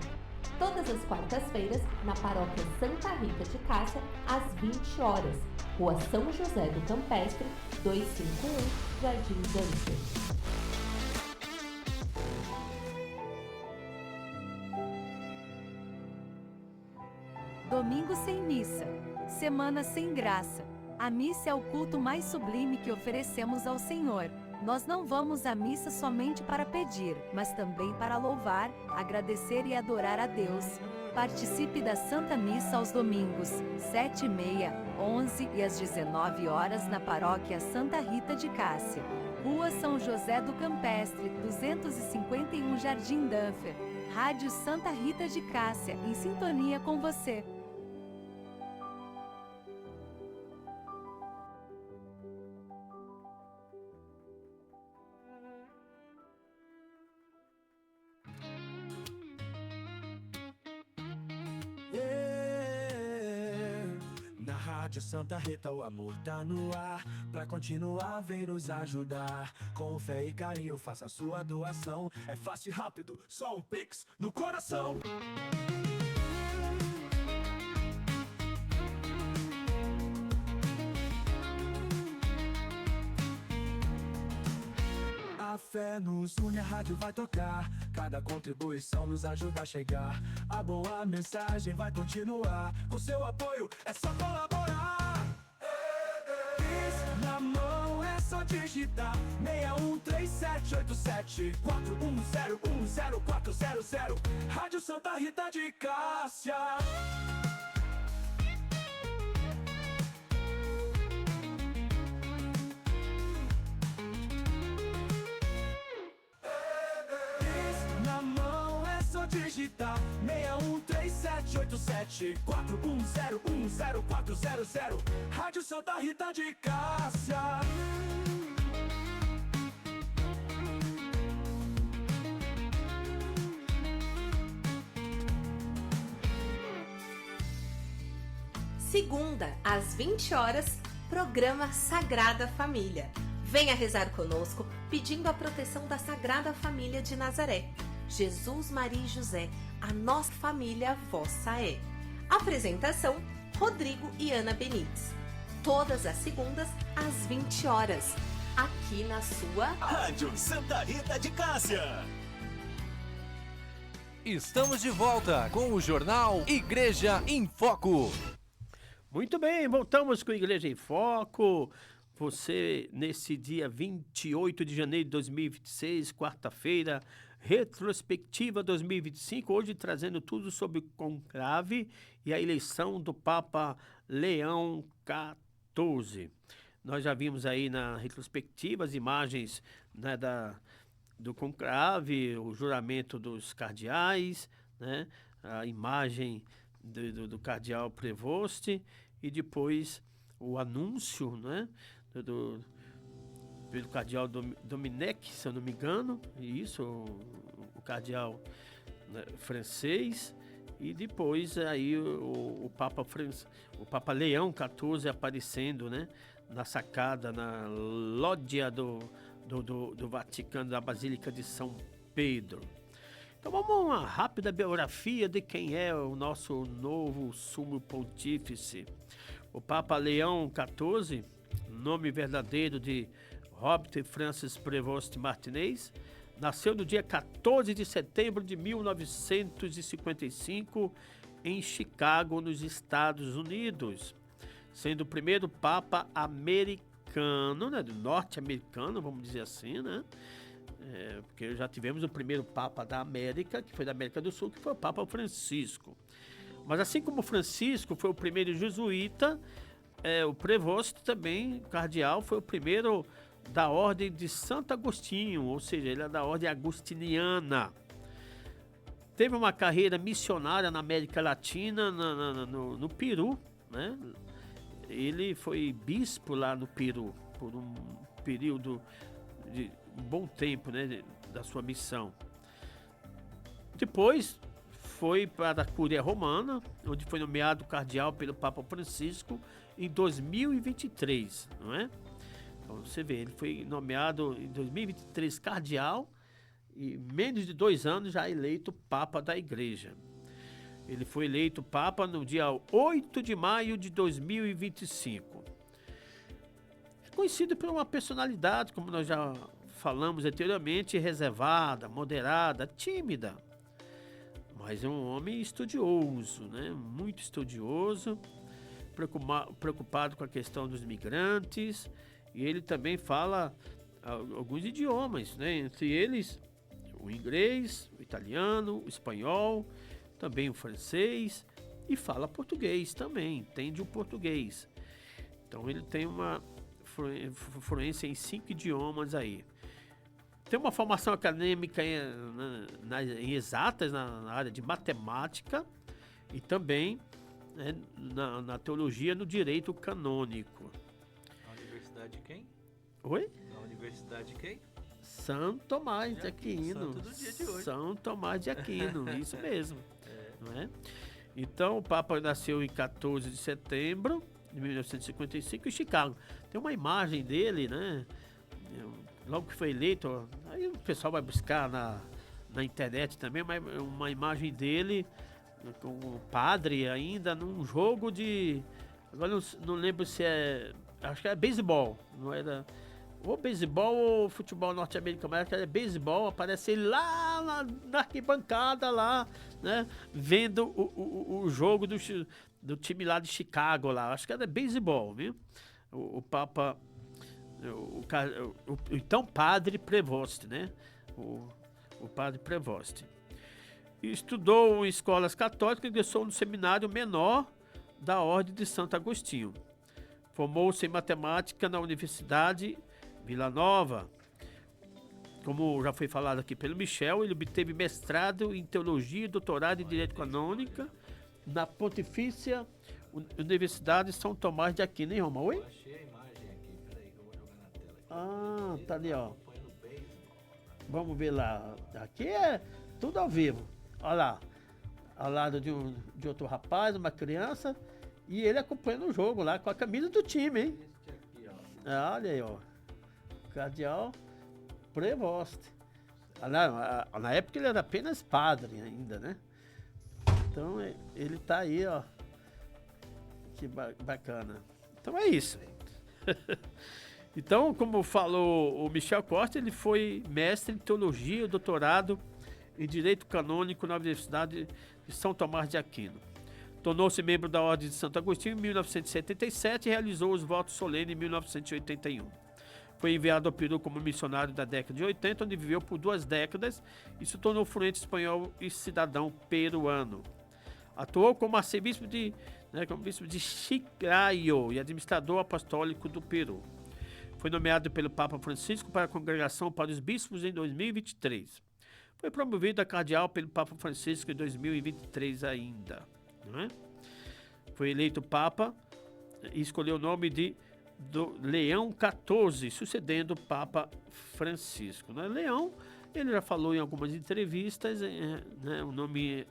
Todas as quartas-feiras, na Paróquia Santa Rita de Cássia, às 20 horas. Rua São José do Campestre, 251, Jardim Dancer.
Domingo sem missa, semana sem graça. A missa é o culto mais sublime que oferecemos ao Senhor. Nós não vamos à missa somente para pedir, mas também para louvar, agradecer e adorar a Deus. Participe da Santa Missa aos domingos, 7h30, 11 e às 19 horas na Paróquia Santa Rita de Cássia. Rua São José do Campestre, 251 Jardim Danfer. Rádio Santa Rita de Cássia, em sintonia com você.
Na Rádio Santa Rita o amor tá no ar. Pra continuar, vem nos ajudar. Com fé e carinho, faça a sua doação. É fácil e rápido, só um pix no coração. A fé nos une, a rádio vai tocar. Cada contribuição nos ajuda a chegar. A boa mensagem vai continuar. Com seu apoio é só colaborar. Pix na mão é só digitar 61378741010400. Rádio Santa Rita de Cássia. Digitar 61378741010400. Rádio Santa Rita de Cássia.
Segunda, às 20 horas, programa Sagrada Família. Venha rezar conosco, pedindo a proteção da Sagrada Família de Nazaré. Jesus, Maria e José, a nossa família vossa é. Apresentação, Rodrigo e Ana Benites. Todas as segundas, às 20 horas. Aqui na sua
Rádio Santa Rita de Cássia.
Estamos de volta com o jornal Igreja em Foco.
Muito bem, voltamos com Igreja em Foco. Você, nesse dia 28 de janeiro de 2026, quarta-feira, retrospectiva 2025, hoje trazendo tudo sobre o conclave e a eleição do Papa Leão XIV. Nós já vimos aí na retrospectiva as imagens, né, do conclave, o juramento dos cardeais, né, a imagem do cardeal Prevost e depois o anúncio, né, pelo cardeal Domenech, se eu não me engano, isso, o cardeal, né, francês, e depois aí o Papa Leão XIV aparecendo, né, na sacada, na lógia do Vaticano, da Basílica de São Pedro. Então vamos a uma rápida biografia de quem é o nosso novo sumo pontífice. O Papa Leão XIV, nome verdadeiro de Robert Francis Prevost Martinez, nasceu no dia 14 de setembro de 1955 em Chicago, nos Estados Unidos, sendo o primeiro Papa americano, né, norte-americano, vamos dizer assim, né? Porque já tivemos o primeiro Papa da América, que foi da América do Sul, que foi o Papa Francisco. Mas assim como Francisco foi o primeiro jesuíta, o Prevost também, cardeal, foi o primeiro da Ordem de Santo Agostinho, ou seja, ele é da Ordem Agostiniana. Teve uma carreira missionária na América Latina, no Peru, né? Ele foi bispo lá no Peru por um período de um bom tempo, né, da sua missão. Depois foi para a Cúria Romana, onde foi nomeado cardeal pelo Papa Francisco em 2023, não é? Então você vê, ele foi nomeado em 2023 cardeal e menos de 2 anos já eleito Papa da Igreja. Ele foi eleito Papa no dia 8 de maio de 2025. É conhecido por uma personalidade, como nós já falamos anteriormente, reservada, moderada, tímida. Mas é um homem estudioso, né? Muito estudioso, preocupado com a questão dos migrantes. E ele também fala alguns idiomas, né? Entre eles o inglês, o italiano, o espanhol, também o francês, e fala português também, entende o português. Então ele tem uma fluência em 5 idiomas aí. Tem uma formação acadêmica em exatas, na área de matemática, e também, né, na teologia, no direito canônico.
Na Universidade de quem?
Oi?
Na Universidade de quem?
São Tomás de Aquino.
Santo do dia de hoje.
São Tomás de Aquino, isso mesmo. Não é? Então, o Papa nasceu em 14 de setembro de 1955 em Chicago. Tem uma imagem dele, né? Logo que foi eleito, aí o pessoal vai buscar na internet também, mas uma imagem dele com o padre ainda num jogo de... Agora não lembro se acho que é beisebol, não era... Ou beisebol ou futebol norte-americano, mas é beisebol, aparece ele lá na arquibancada lá, né? Vendo o jogo do time lá de Chicago lá. Acho que era beisebol, viu? O Papa, então Padre Prevost, né? O Padre Prevost. Estudou em escolas católicas e ingressou no seminário menor da Ordem de Santo Agostinho. Formou-se em matemática na Universidade Vila Nova. Como já foi falado aqui pelo Michel, ele obteve mestrado em Teologia e doutorado em Direito Canônico na Pontifícia Universidade de São Tomás de Aquino, em Roma. Oi?
Eu achei a imagem aqui, peraí que eu vou jogar na tela aqui.
Ah, tá ali, ó. Vamos ver lá. Aqui é tudo ao vivo. Olha lá. Ao lado de outro rapaz, uma criança, e ele acompanhando o jogo lá com a camisa do time, hein?
Este aqui, ó.
Olha aí, ó. Cardeal Prevost. Na época ele era apenas padre ainda, né? Então ele tá aí, ó. Que bacana. Então é isso. Então, como falou o Michel Costa, ele foi mestre em teologia, doutorado em direito canônico na Universidade de São Tomás de Aquino. Tornou-se membro da Ordem de Santo Agostinho em 1977 e realizou os votos solenes em 1981. Foi enviado ao Peru como missionário da década de 80, onde viveu por 2 décadas e se tornou fluente espanhol e cidadão peruano. Atuou como arcebispo como bispo de Chiclayo e administrador apostólico do Peru. Foi nomeado pelo Papa Francisco para a Congregação para os Bispos em 2023. Foi promovido a cardeal pelo Papa Francisco em 2023 ainda. Não é? Foi eleito Papa e escolheu o nome de Leão XIV, sucedendo o Papa Francisco. Né? Leão, ele já falou em algumas entrevistas, né? O nome,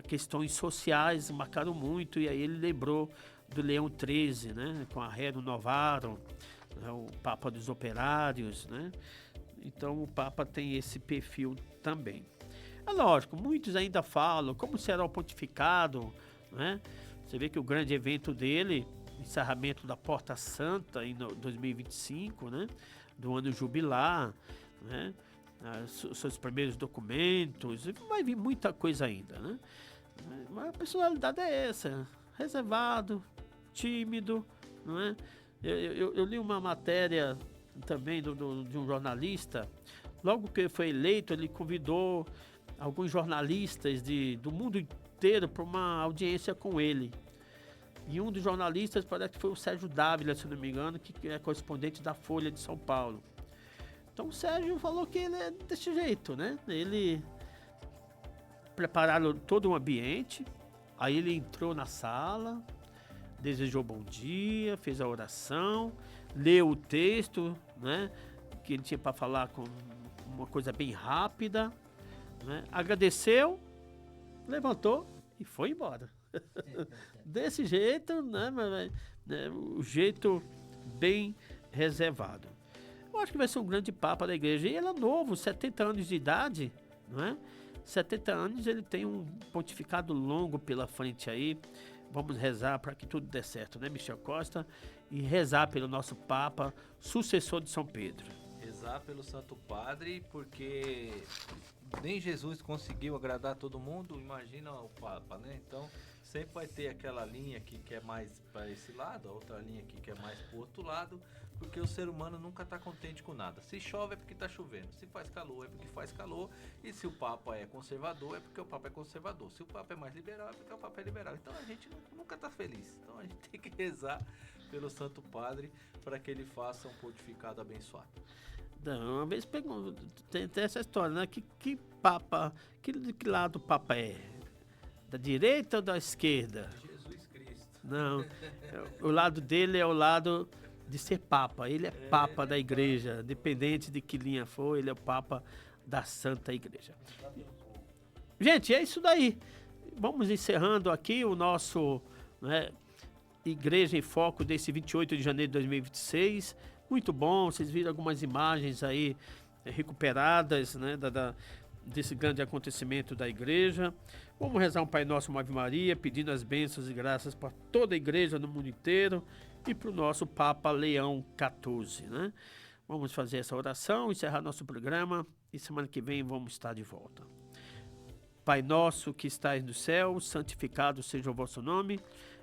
questões sociais marcaram muito, e aí ele lembrou do Leão XIII, né? Com a Rerum Novarum, né? O Papa dos Operários, né? Então o Papa tem esse perfil também. É lógico, muitos ainda falam como será o pontificado, né? Você vê que o grande evento dele encerramento da Porta Santa em 2025, né? Do ano jubilar, né? Seus primeiros documentos, vai vir muita coisa ainda, né? Mas a personalidade é essa, reservado, tímido, não é? Eu li uma matéria também de um jornalista. Logo que ele foi eleito, ele convidou alguns jornalistas do mundo inteiro para uma audiência com ele. E um dos jornalistas parece que foi o Sérgio Dávila, se não me engano, que é correspondente da Folha de São Paulo. Então o Sérgio falou que ele é desse jeito, né? Ele prepararam todo o ambiente, aí ele entrou na sala, desejou bom dia, fez a oração, leu o texto, né? Que ele tinha para falar com uma coisa bem rápida, né? Agradeceu, levantou e foi embora. Desse jeito, né? O jeito bem reservado. Eu acho que vai ser um grande papa da igreja. E ele é novo, 70 anos de idade, não é? 70 anos, ele tem um pontificado longo pela frente aí. Vamos rezar para que tudo dê certo, né, Michel Costa? E rezar pelo nosso Papa, sucessor de São Pedro.
Rezar pelo Santo Padre, porque nem Jesus conseguiu agradar todo mundo, imagina o Papa, né? Então, sempre vai ter aquela linha aqui que é mais para esse lado, a outra linha aqui que é mais para o outro lado, porque o ser humano nunca está contente com nada. Se chove é porque está chovendo, se faz calor é porque faz calor, e se o Papa é conservador é porque o Papa é conservador, se o Papa é mais liberal é porque o Papa é liberal. Então a gente nunca está feliz, então a gente tem que rezar pelo Santo Padre para que ele faça um pontificado abençoado.
Não, uma vez tem essa história, né? Que Papa, que lado o Papa é? Da direita ou da esquerda?
Jesus Cristo.
Não, o lado dele é o lado de ser Papa. Ele é Papa da igreja, independente de que linha for, ele é o Papa da Santa Igreja. Gente, é isso daí. Vamos encerrando aqui o nosso, né, Igreja em Foco desse 28 de janeiro de 2026. Muito bom, vocês viram algumas imagens aí recuperadas, né, desse grande acontecimento da igreja. Vamos rezar um Pai Nosso, uma Ave Maria, pedindo as bênçãos e graças para toda a igreja no mundo inteiro e para o nosso Papa Leão XIV, né? Vamos fazer essa oração, encerrar nosso programa e semana que vem vamos estar de volta. Pai nosso que estais no céu, santificado seja o vosso nome,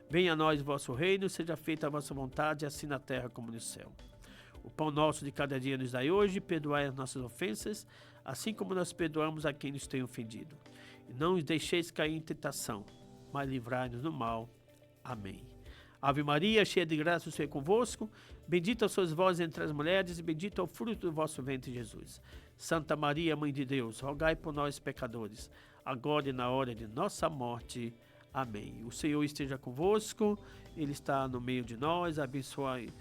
venha a nós o vosso reino, seja feita a vossa vontade, assim na terra como no céu. O pão nosso de cada dia nos dai hoje, perdoai as nossas ofensas, assim como nós perdoamos a quem nos tem ofendido. E não os deixeis cair em tentação, mas livrai-nos do mal. Amém. Ave Maria, cheia de graça, o Senhor é convosco, bendita sois vós entre as mulheres, e bendito é o fruto do vosso ventre, Jesus. Santa Maria, Mãe de Deus, rogai por nós, pecadores, agora e na hora de nossa morte. Amém. O Senhor esteja convosco, Ele está no meio de nós, abençoe,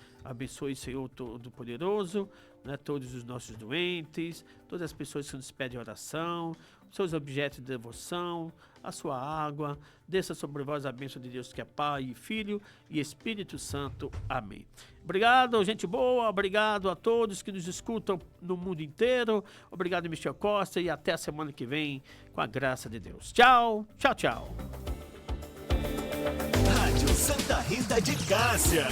Senhor Todo-Poderoso, né, todos os nossos doentes, todas as pessoas que nos pedem oração, seus objetos de devoção, a sua água, desça sobre vós a bênção de Deus que é Pai, e Filho e Espírito Santo. Amém. Obrigado, gente boa, obrigado a todos que nos escutam no mundo inteiro, obrigado, Michel Costa, e até a semana que vem, com a graça de Deus. Tchau, tchau, tchau.
Rádio Santa Rita de Cássia.